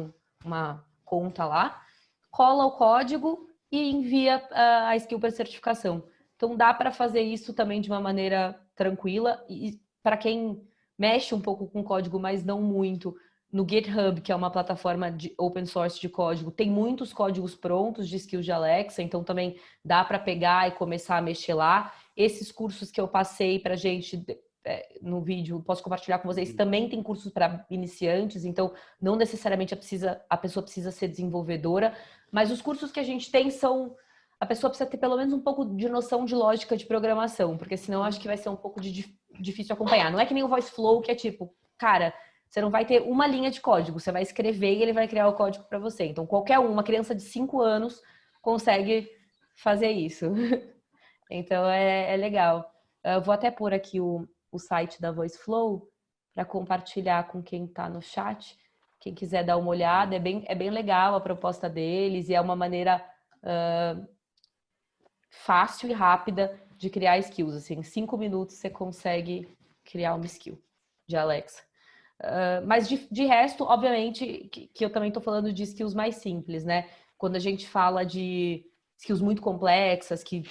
uma conta lá. Cola o código e envia a skill para certificação. Então, dá para fazer isso também de uma maneira tranquila. E para quem mexe um pouco com código, mas não muito, no GitHub, que é uma plataforma de open source de código, tem muitos códigos prontos de skills de Alexa, então também dá para pegar e começar a mexer lá. Esses cursos que eu passei para gente no vídeo, posso compartilhar com vocês, também tem cursos para iniciantes, então não necessariamente a pessoa precisa ser desenvolvedora, mas os cursos que a gente tem a pessoa precisa ter pelo menos um pouco de noção de lógica de programação, porque senão acho que vai ser um pouco difícil acompanhar. Não é que nem o VoiceFlow, que é tipo, cara, você não vai ter uma linha de código, você vai escrever e ele vai criar o código para você. Então, uma criança de 5 anos consegue fazer isso. Então, é legal. Eu vou até pôr aqui o site da VoiceFlow para compartilhar com quem está no chat. Quem quiser dar uma olhada, é bem legal a proposta deles e é uma maneira fácil e rápida de criar skills. Assim, em 5 minutos você consegue criar uma skill de Alexa. Mas de resto, obviamente, que eu também estou falando de skills mais simples, né? Quando a gente fala de skills muito complexas, que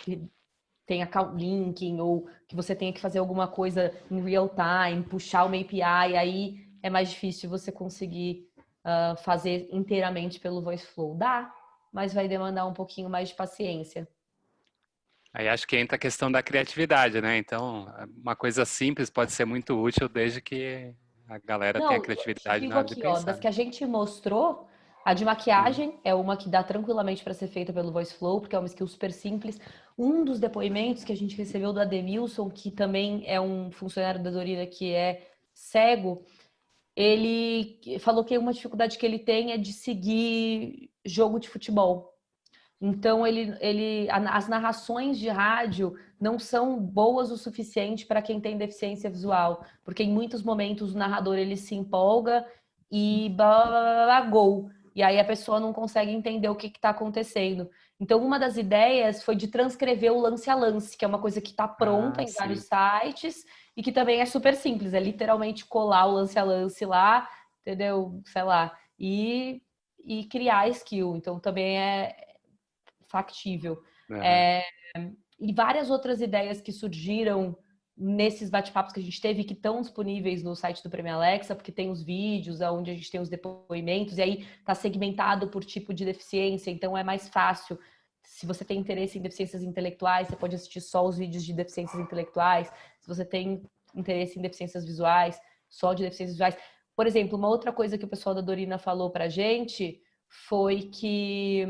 tem account linking, ou que você tenha que fazer alguma coisa em real time, puxar uma API, aí é mais difícil você conseguir fazer inteiramente pelo VoiceFlow. Dá, mas vai demandar um pouquinho mais de paciência. Aí acho que entra a questão da criatividade, né? Então, uma coisa simples pode ser muito útil desde que a galera tenha criatividade na hora de pensar. Das que a gente mostrou, a de maquiagem é uma que dá tranquilamente para ser feita pelo VoiceFlow, porque é uma skill super simples. Um dos depoimentos que a gente recebeu do Ademilson, que também é um funcionário da Dorina que é cego, ele falou que uma dificuldade que ele tem é de seguir jogo de futebol. Então, as narrações de rádio não são boas o suficiente para quem tem deficiência visual, porque em muitos momentos o narrador ele se empolga e gol. E aí a pessoa não consegue entender o que está acontecendo. Então, uma das ideias foi de transcrever o lance a lance, que é uma coisa que está pronta em vários sites e que também é super simples. É literalmente colar o lance a lance lá, entendeu? Sei lá. E criar a skill. Então, também é factível. E várias outras ideias que surgiram nesses bate-papos que a gente teve, que estão disponíveis no site do Prêmio Alexa, porque tem os vídeos onde a gente tem os depoimentos, e aí está segmentado por tipo de deficiência, então é mais fácil. Se você tem interesse em deficiências intelectuais, você pode assistir só os vídeos de deficiências intelectuais. Se você tem interesse em deficiências visuais, só de deficiências visuais. Por exemplo, uma outra coisa que o pessoal da Dorina falou pra gente foi que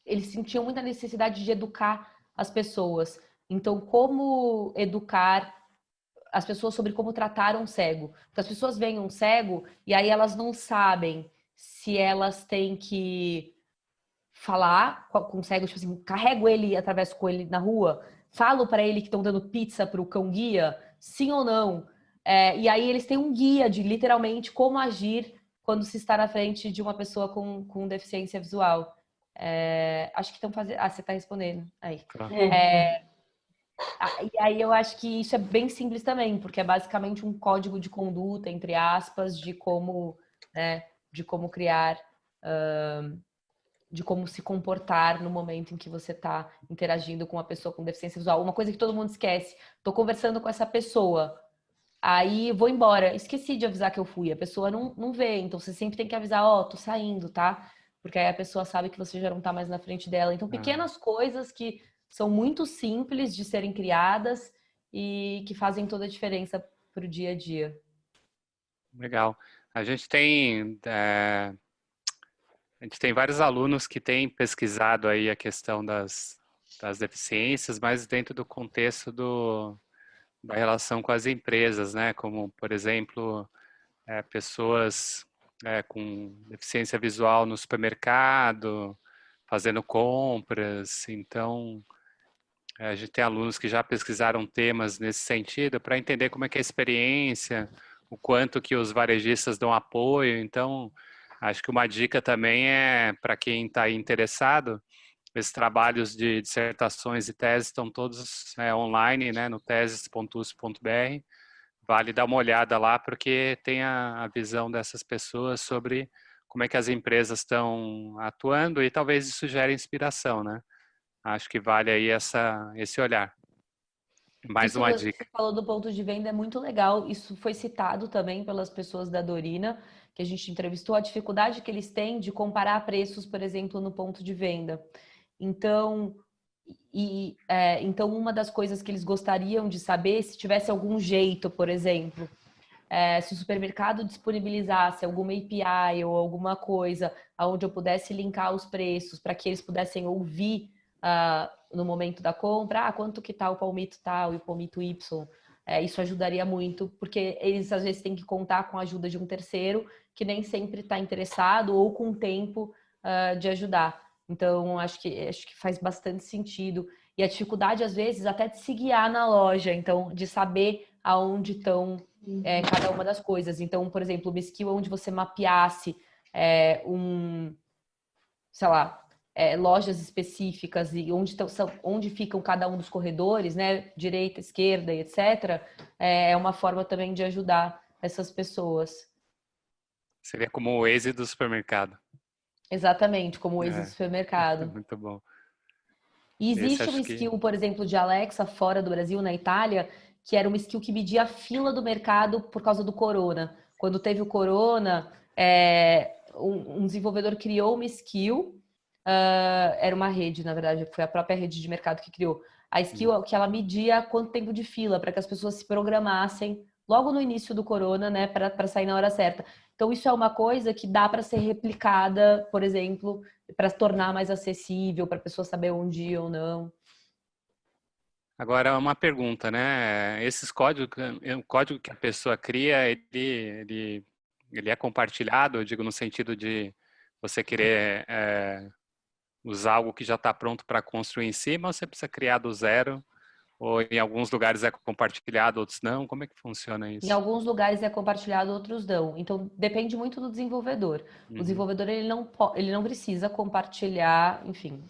eles sentiam muita necessidade de educar as pessoas. Então, como educar as pessoas sobre como tratar um cego? Porque as pessoas veem um cego e aí elas não sabem se elas têm que falar com o cego, tipo assim, carrego ele, atravesso com ele na rua, falo para ele que estão dando pizza para o cão guia, sim ou não? E aí eles têm um guia de literalmente como agir quando se está na frente de uma pessoa com deficiência visual. Acho que estão fazendo... você está respondendo. Aí. E aí eu acho que isso é bem simples também, porque é basicamente um código de conduta, entre aspas, de como criar, de como se comportar no momento em que você está interagindo com uma pessoa com deficiência visual. Uma coisa que todo mundo esquece, estou conversando com essa pessoa, aí vou embora, esqueci de avisar que eu fui, a pessoa não vê, então você sempre tem que avisar, tô saindo, tá? Porque aí a pessoa sabe que você já não está mais na frente dela. Então, pequenas coisas que são muito simples de serem criadas e que fazem toda a diferença para o dia a dia. Legal. A gente tem vários alunos que têm pesquisado aí a questão das deficiências, mas dentro do contexto da relação com as empresas, né? Como, por exemplo, pessoas com deficiência visual no supermercado, fazendo compras. Então, a gente tem alunos que já pesquisaram temas nesse sentido para entender como é que é a experiência, o quanto que os varejistas dão apoio. Então, acho que uma dica também é para quem está interessado, esses trabalhos de dissertações e teses estão todos online, né, no teses.usp.br. Vale dar uma olhada lá, porque tem a visão dessas pessoas sobre como é que as empresas estão atuando e talvez isso gere inspiração, né? Acho que vale aí esse olhar. Mais uma dica. Você falou do ponto de venda, é muito legal. Isso foi citado também pelas pessoas da Dorina, que a gente entrevistou, a dificuldade que eles têm de comparar preços, por exemplo, no ponto de venda. Então, uma das coisas que eles gostariam de saber, se tivesse algum jeito, por exemplo, se o supermercado disponibilizasse alguma API ou alguma coisa onde eu pudesse linkar os preços para que eles pudessem ouvir no momento da compra, quanto que tá o palmito tal e o palmito Y. Isso ajudaria muito, porque eles às vezes têm que contar com a ajuda de um terceiro que nem sempre está interessado ou com tempo de ajudar. Então, acho que faz bastante sentido. E a dificuldade, às vezes, até de se guiar na loja, então, de saber aonde estão cada uma das coisas. Então, por exemplo, uma skill onde você mapeasse sei lá, lojas específicas e onde ficam cada um dos corredores, né? Direita, esquerda e etc. É uma forma também de ajudar essas pessoas. Seria como o Waze do supermercado. Exatamente, como o Waze do supermercado. Muito bom. E existe uma skill, por exemplo, de Alexa fora do Brasil, na Itália, que era uma skill que media a fila do mercado por causa do corona. Quando teve o corona, um desenvolvedor criou uma skill, era uma rede, na verdade, foi a própria rede de mercado que criou. A skill que ela media quanto tempo de fila, para que as pessoas se programassem logo no início do corona, né, para sair na hora certa. Então, isso é uma coisa que dá para ser replicada, por exemplo, para tornar mais acessível, para a pessoa saber onde ir ou não. Agora, uma pergunta, né? Esses códigos, o código que a pessoa cria, ele é compartilhado, eu digo, no sentido de você querer usar algo que já está pronto para construir em cima, ou você precisa criar do zero? Ou em alguns lugares é compartilhado, outros não? Como é que funciona isso? Em alguns lugares é compartilhado, outros não. Então, depende muito do desenvolvedor. O desenvolvedor, ele não precisa compartilhar, enfim.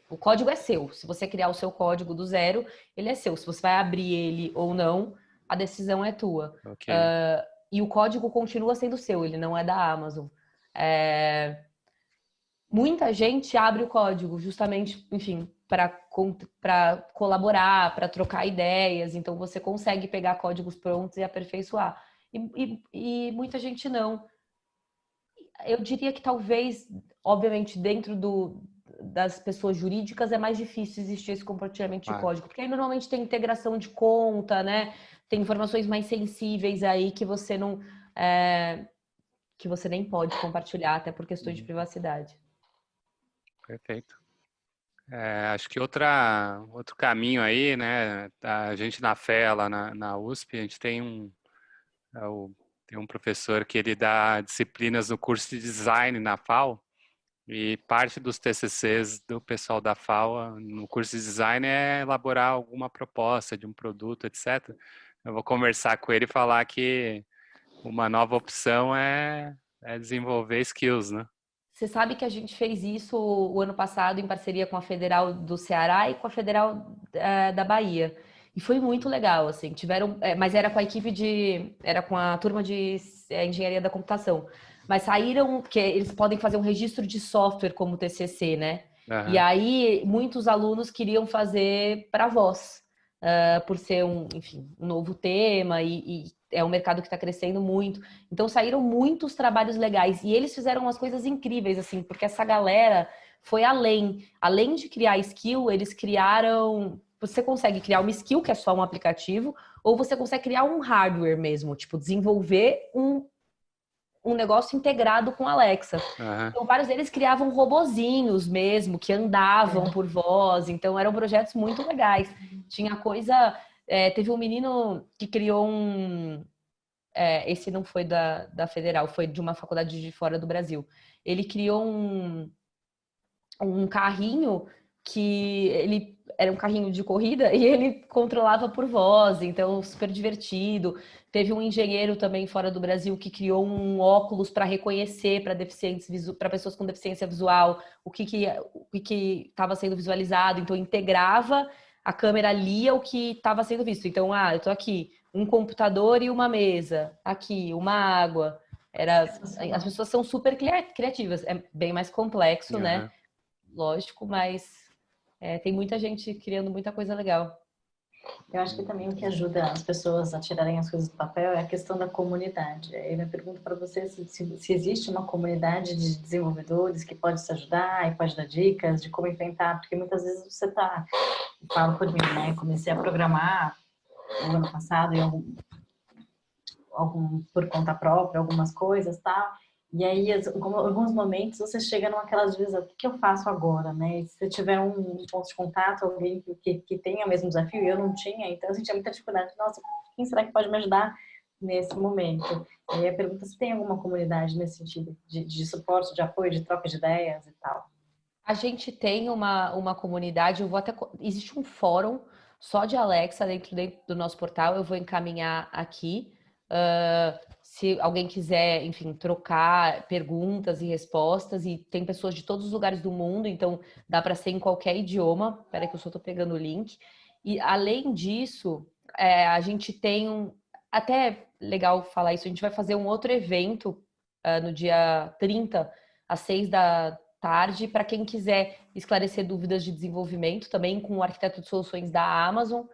O código é seu. Se você criar o seu código do zero, ele é seu. Se você vai abrir ele ou não, a decisão é tua. Okay. E o código continua sendo seu, ele não é da Amazon. Muita gente abre o código justamente, enfim, para colaborar, para trocar ideias. Então, você consegue pegar códigos prontos e aperfeiçoar. E muita gente não. Eu diria que talvez, obviamente, dentro das pessoas jurídicas é mais difícil existir esse compartilhamento de código. Porque aí, normalmente, tem integração de conta, né? Tem informações mais sensíveis aí que você não... que você nem pode compartilhar, até por questões de privacidade. Perfeito. Acho que outro caminho aí, né? A gente na FEA, lá na USP, a gente tem um professor que ele dá disciplinas no curso de design na FAO, e parte dos TCCs do pessoal da FAO no curso de design é elaborar alguma proposta de um produto, etc. Eu vou conversar com ele e falar que uma nova opção é desenvolver skills, né? Você sabe que a gente fez isso o ano passado em parceria com a Federal do Ceará e com a Federal da Bahia. E foi muito legal, assim. Mas era com a equipe era com a turma de engenharia da computação. Mas saíram, porque eles podem fazer um registro de software como TCC, né? E aí, muitos alunos queriam fazer para voz, por ser um novo tema e é um mercado que está crescendo muito. Então, saíram muitos trabalhos legais. E eles fizeram umas coisas incríveis, assim, porque essa galera foi além. Além de criar skill, eles criaram... Você consegue criar uma skill, que é só um aplicativo, ou você consegue criar um hardware mesmo, tipo, desenvolver um negócio integrado com Alexa. Então, vários deles criavam robozinhos mesmo, que andavam por voz. Então, eram projetos muito legais. Tinha coisa... teve um menino que criou esse não foi da Federal, foi de uma faculdade de fora do Brasil. Ele criou um carrinho que ele era um carrinho de corrida e ele controlava por voz, então super divertido. Teve um engenheiro também fora do Brasil que criou um óculos para reconhecer para pessoas com deficiência visual o que estava sendo visualizado, então integrava, a câmera lia o que estava sendo visto. Então, eu tô aqui, um computador e uma mesa, aqui, uma água. As pessoas são super criativas, é bem mais complexo, né? Lógico, mas tem muita gente criando muita coisa legal. Eu acho que também o que ajuda as pessoas a tirarem as coisas do papel é a questão da comunidade. Aí eu pergunto para você se existe uma comunidade de desenvolvedores que pode se ajudar e pode dar dicas de como enfrentar, porque muitas vezes você falo por mim, né? Comecei a programar no ano passado por conta própria, algumas coisas, tal. E aí, em alguns momentos, você chega naquela divisão, o que eu faço agora, né? E se tiver um ponto de contato, alguém que tenha o mesmo desafio, e eu não tinha, então eu sentia muita dificuldade. Nossa, quem será que pode me ajudar nesse momento? E aí a pergunta se tem alguma comunidade nesse sentido, de suporte, de apoio, de troca de ideias e tal. A gente tem uma comunidade, existe um fórum só de Alexa dentro do nosso portal, eu vou encaminhar aqui. Se alguém quiser, enfim, trocar perguntas e respostas, e tem pessoas de todos os lugares do mundo, então dá para ser em qualquer idioma. Espera que eu só estou pegando o link. E além disso, a gente tem até legal falar isso, a gente vai fazer um outro evento no dia 30, às 6 da tarde, para quem quiser esclarecer dúvidas de desenvolvimento, também com o arquiteto de soluções da Amazon.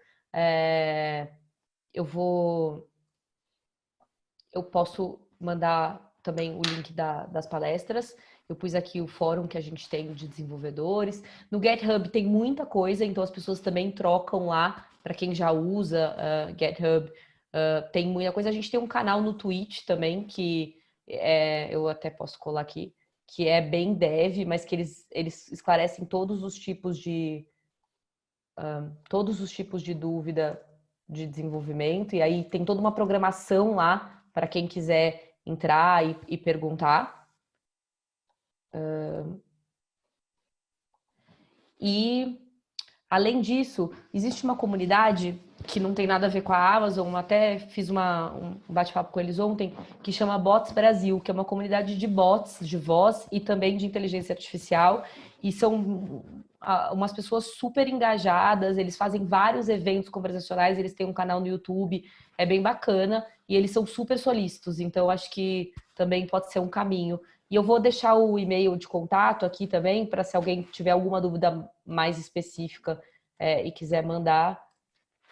Eu posso mandar também o link das palestras. Eu pus aqui o fórum que a gente tem de desenvolvedores. No GitHub tem muita coisa, então as pessoas também trocam lá, para quem já usa GitHub. Tem muita coisa. A gente tem um canal no Twitch também, que eu até posso colar aqui, que é bem dev, mas que eles esclarecem todos os tipos de dúvida de desenvolvimento, e aí tem toda uma programação lá para quem quiser entrar e perguntar. E, além disso, existe uma comunidade que não tem nada a ver com a Amazon, até fiz um bate-papo com eles ontem, que chama Bots Brasil, que é uma comunidade de bots, de voz e também de inteligência artificial, e são umas pessoas super engajadas, eles fazem vários eventos conversacionais, eles têm um canal no YouTube, é bem bacana, e eles são super solícitos, então acho que também pode ser um caminho. E eu vou deixar o e-mail de contato aqui também, para se alguém tiver alguma dúvida mais específica e quiser mandar,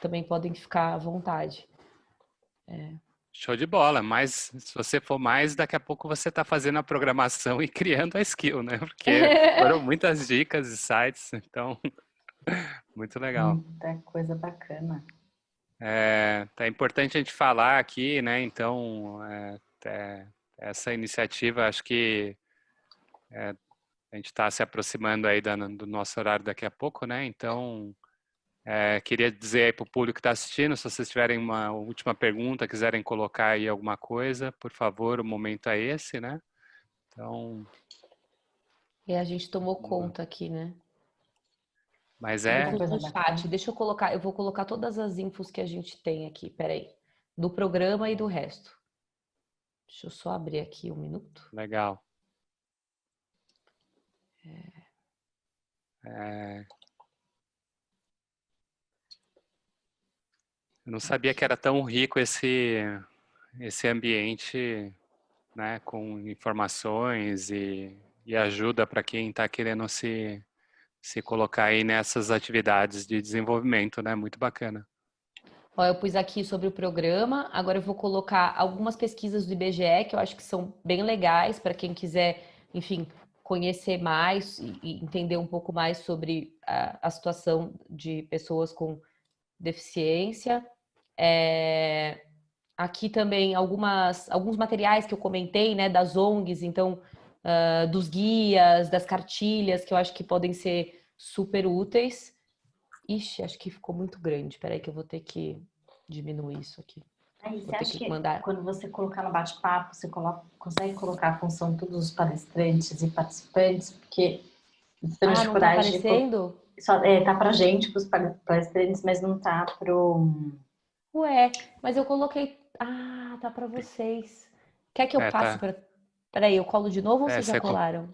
também podem ficar à vontade. Show de bola, mas se você for mais, daqui a pouco você está fazendo a programação e criando a skill, né? Porque foram muitas dicas e sites, então, muito legal. Muita coisa bacana. É importante a gente falar aqui, né? Então, essa iniciativa, acho que a gente está se aproximando aí do nosso horário daqui a pouco, né? Então, queria dizer aí para o público que está assistindo, se vocês tiverem uma última pergunta, quiserem colocar aí alguma coisa, por favor, o momento é esse, né? Então... a gente tomou conta aqui, né? Mas no chat, deixa eu colocar, eu vou colocar todas as infos que a gente tem aqui, peraí, do programa e do resto. Deixa eu só abrir aqui um minuto. Legal. Eu não sabia que era tão rico esse ambiente, né, com informações e ajuda para quem está querendo se colocar aí nessas atividades de desenvolvimento, né? Muito bacana. Ó, eu pus aqui sobre o programa, agora eu vou colocar algumas pesquisas do IBGE que eu acho que são bem legais para quem quiser, enfim, conhecer mais e entender um pouco mais sobre a situação de pessoas com deficiência. Aqui também alguns materiais que eu comentei, né, das ONGs, então, dos guias, das cartilhas, que eu acho que podem ser super úteis. Ixi, acho que ficou muito grande. Espera aí que eu vou ter que diminuir isso aqui. Aí, você acha que quando você colocar no bate-papo, você consegue colocar a função de todos os palestrantes e participantes? Porque estamos de não tá aparecendo? Tá pra gente, pros palestrantes, mas não tá pro... Ué, mas eu coloquei... tá pra vocês. Quer que eu passe pra... Peraí, eu colo de novo ou vocês já colaram?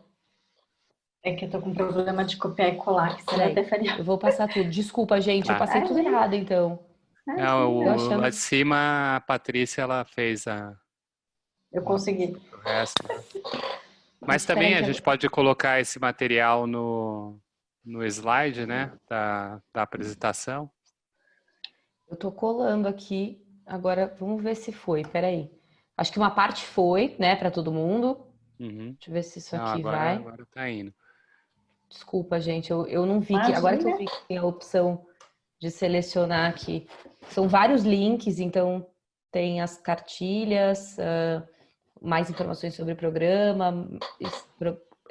É que eu tô com problema de copiar e colar, que você até faria. Eu vou passar tudo. Desculpa, gente, eu passei tudo errado, então. Lá de cima, a Patrícia, ela fez Eu consegui. o resto. Mas também a gente pode colocar esse material no slide, né, da apresentação. Eu tô colando aqui. Agora, vamos ver se foi. Peraí. Acho que uma parte foi, né, para todo mundo. Uhum. Deixa eu ver se isso aqui vai. Agora tá indo. Desculpa, gente, eu não vi que agora que eu vi que tem a opção de selecionar aqui. São vários links, então tem as cartilhas, mais informações sobre o programa,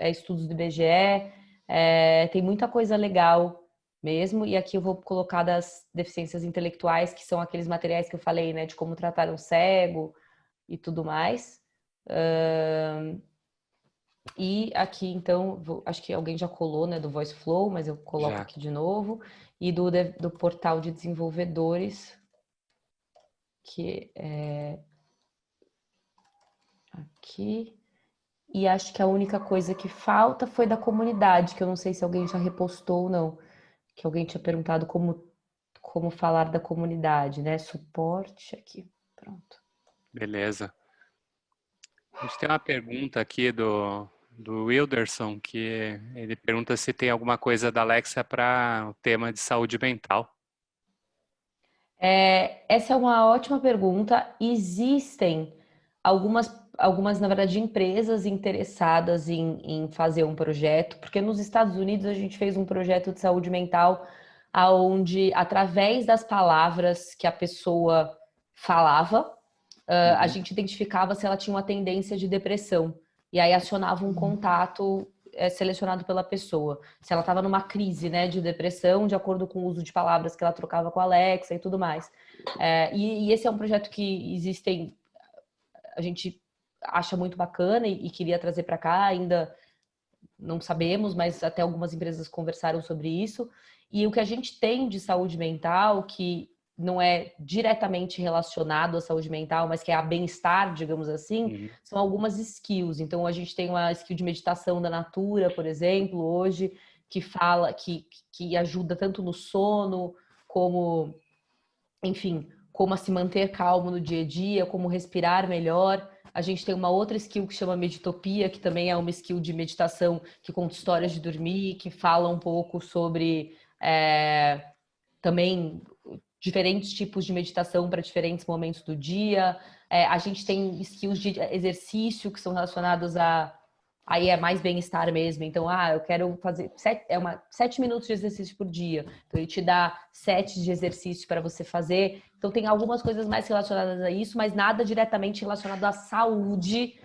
estudos do IBGE, tem muita coisa legal mesmo. E aqui eu vou colocar das deficiências intelectuais, que são aqueles materiais que eu falei, né, de como tratar um cego e tudo mais. E aqui, então, acho que alguém já colou, né, do VoiceFlow, mas eu coloco aqui de novo. E do portal de desenvolvedores, que Aqui. E acho que a única coisa que falta foi da comunidade, que eu não sei se alguém já repostou ou não. Que alguém tinha perguntado como falar da comunidade, né? Suporte aqui. Pronto. Beleza. A gente tem uma pergunta aqui do Wilderson, que ele pergunta se tem alguma coisa da Alexa para o tema de saúde mental. Essa é uma ótima pergunta. Existem algumas, na verdade, empresas interessadas em fazer um projeto, porque nos Estados Unidos a gente fez um projeto de saúde mental onde, através das palavras que a pessoa falava, a gente identificava se ela tinha uma tendência de depressão. E aí acionava um contato selecionado pela pessoa. Se ela estava numa crise, né, de depressão, de acordo com o uso de palavras que ela trocava com a Alexa e tudo mais. E esse é um projeto que a gente acha muito bacana e queria trazer para cá. Ainda não sabemos, mas até algumas empresas conversaram sobre isso. E o que a gente tem de saúde mental, que não é diretamente relacionado à saúde mental, mas que é a bem-estar, digamos assim, são algumas skills. Então, a gente tem uma skill de meditação da Natura, por exemplo, hoje, que fala, que ajuda tanto no sono, como, enfim, como a se manter calmo no dia a dia, como respirar melhor. A gente tem uma outra skill que chama Meditopia, que também é uma skill de meditação que conta histórias de dormir, que fala um pouco sobre também diferentes tipos de meditação para diferentes momentos do dia. A gente tem skills de exercício que são relacionados aí é mais bem-estar mesmo. Então, eu quero fazer 7 minutos de exercício por dia. Então, ele te dá 7 de exercício para você fazer. Então, tem algumas coisas mais relacionadas a isso, mas nada diretamente relacionado à saúde.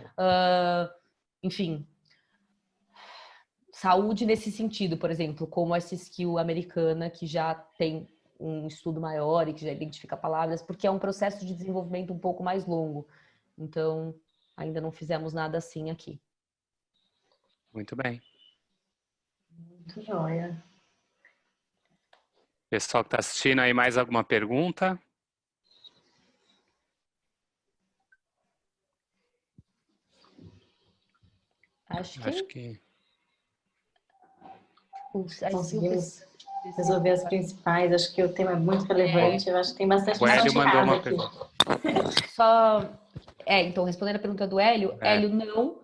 Enfim, saúde nesse sentido, por exemplo, como essa skill americana que já tem um estudo maior e que já identifica palavras, porque é um processo de desenvolvimento um pouco mais longo. Então, ainda não fizemos nada assim aqui. Muito bem. Muito joia. Pessoal que está assistindo aí, mais alguma pergunta? Acho que... Conseguimos resolver as principais. Acho que o tema é muito relevante. Eu acho que tem bastante o Hélio mandou uma aqui. pergunta. Então, respondendo a pergunta do Hélio, Hélio, não.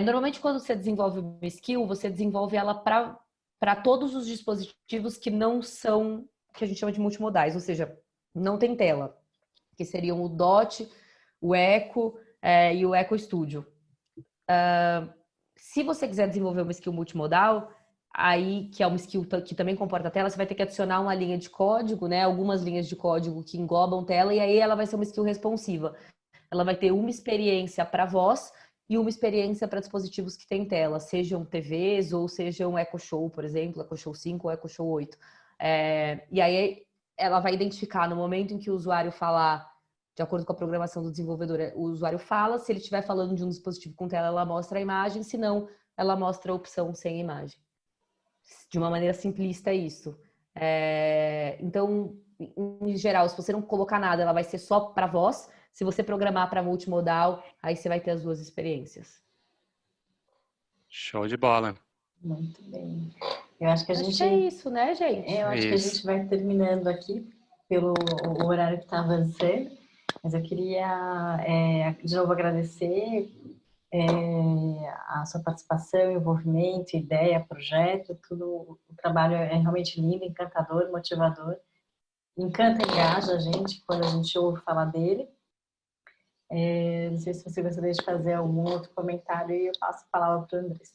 Normalmente, quando você desenvolve uma skill, você desenvolve ela para todos os dispositivos que não são, que a gente chama de multimodais, ou seja, não tem tela, que seriam o Dot, o Echo e o Echo Studio. Se você quiser desenvolver uma skill multimodal, aí, que é uma skill que também comporta a tela, você vai ter que adicionar uma linha de código, né? Algumas linhas de código que englobam tela, e aí ela vai ser uma skill responsiva. Ela vai ter uma experiência para voz e uma experiência para dispositivos que têm tela, sejam TVs ou sejam Echo Show, por exemplo, Echo Show 5 ou Echo Show 8. E aí ela vai identificar no momento em que o usuário falar, de acordo com a programação do desenvolvedor, o usuário fala, se ele estiver falando de um dispositivo com tela, ela mostra a imagem, se não, ela mostra a opção sem imagem. De uma maneira simplista, é isso. Então, em geral, se você não colocar nada, ela vai ser só para voz. Se você programar para multimodal, aí você vai ter as duas experiências. Show de bola. Muito bem. Eu acho que Acho que é isso, né, gente? Eu acho que a gente vai terminando aqui pelo horário que está avançando. Mas eu queria, de novo, agradecer a sua participação, envolvimento, ideia, projeto, tudo. O trabalho é realmente lindo, encantador, motivador. Encanta, engaja a gente quando a gente ouve falar dele. Não sei se você gostaria de fazer algum outro comentário e eu passo a palavra para o Andrés.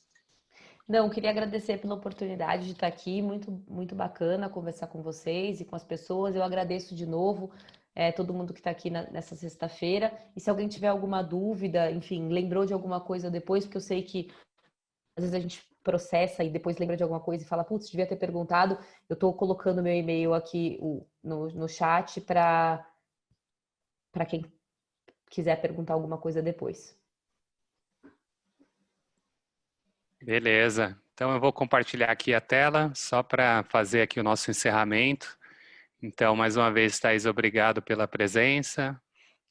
Não, queria agradecer pela oportunidade de estar aqui, muito, muito bacana conversar com vocês e com as pessoas. Eu agradeço de novo todo mundo que está aqui nessa sexta-feira. E se alguém tiver alguma dúvida, enfim, lembrou de alguma coisa depois, porque eu sei que às vezes a gente processa e depois lembra de alguma coisa e fala, putz, devia ter perguntado. Eu estou colocando meu e-mail aqui no chat para quem quiser perguntar alguma coisa depois. Beleza. Então eu vou compartilhar aqui a tela só para fazer aqui o nosso encerramento. Então, mais uma vez, Thaís, obrigado pela presença.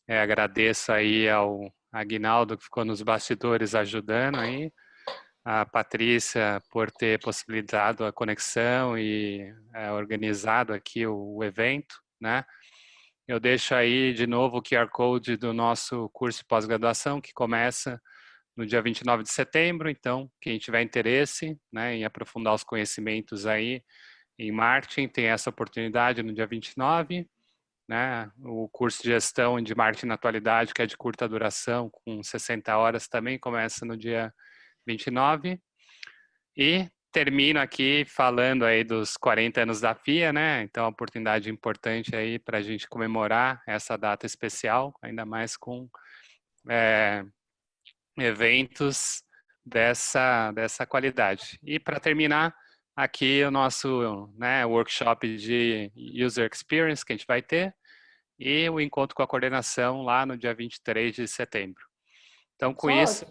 Agradeço aí Aguinaldo, que ficou nos bastidores ajudando aí, a Patrícia, por ter possibilitado a conexão e organizado aqui o evento, né? Eu deixo aí de novo o QR Code do nosso curso de pós-graduação, que começa no dia 29 de setembro. Então, quem tiver interesse, né, em aprofundar os conhecimentos aí em marketing, tem essa oportunidade no dia 29, né? O curso de gestão de marketing na atualidade, que é de curta duração, com 60 horas, também começa no dia 29. E termino aqui falando aí dos 40 anos da FIA, né? Então, uma oportunidade importante aí para a gente comemorar essa data especial, ainda mais com eventos dessa qualidade. E para terminar, aqui o nosso, né, workshop de User Experience que a gente vai ter e o encontro com a coordenação lá no dia 23 de setembro. Então, com isso...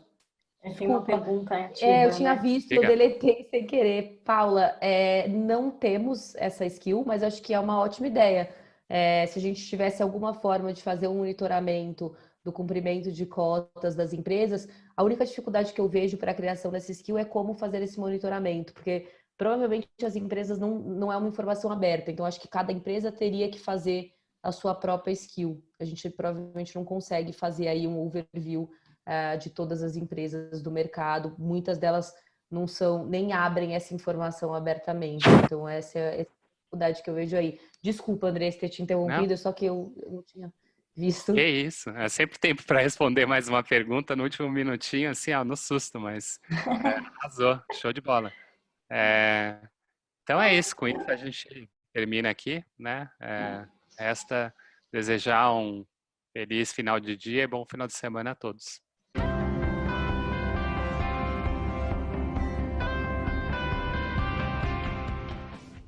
Tem uma pergunta ativa, eu tinha né? visto, eu deletei sem querer. Paula, não temos essa skill, mas acho que é uma ótima ideia. Se a gente tivesse alguma forma de fazer um monitoramento do cumprimento de cotas das empresas, a única dificuldade que eu vejo para a criação dessa skill é como fazer esse monitoramento, porque provavelmente as empresas não é uma informação aberta, então acho que cada empresa teria que fazer a sua própria skill. A gente provavelmente não consegue fazer aí um overview de todas as empresas do mercado, muitas delas nem abrem essa informação abertamente, então essa é a dificuldade que eu vejo aí. Desculpa, André, ter te interrompido, só que eu não tinha visto. Que isso, é sempre tempo para responder mais uma pergunta no último minutinho, assim, no susto, mas arrasou, show de bola. Então é isso, com isso a gente termina aqui, né? Resta desejar um feliz final de dia e bom final de semana a todos.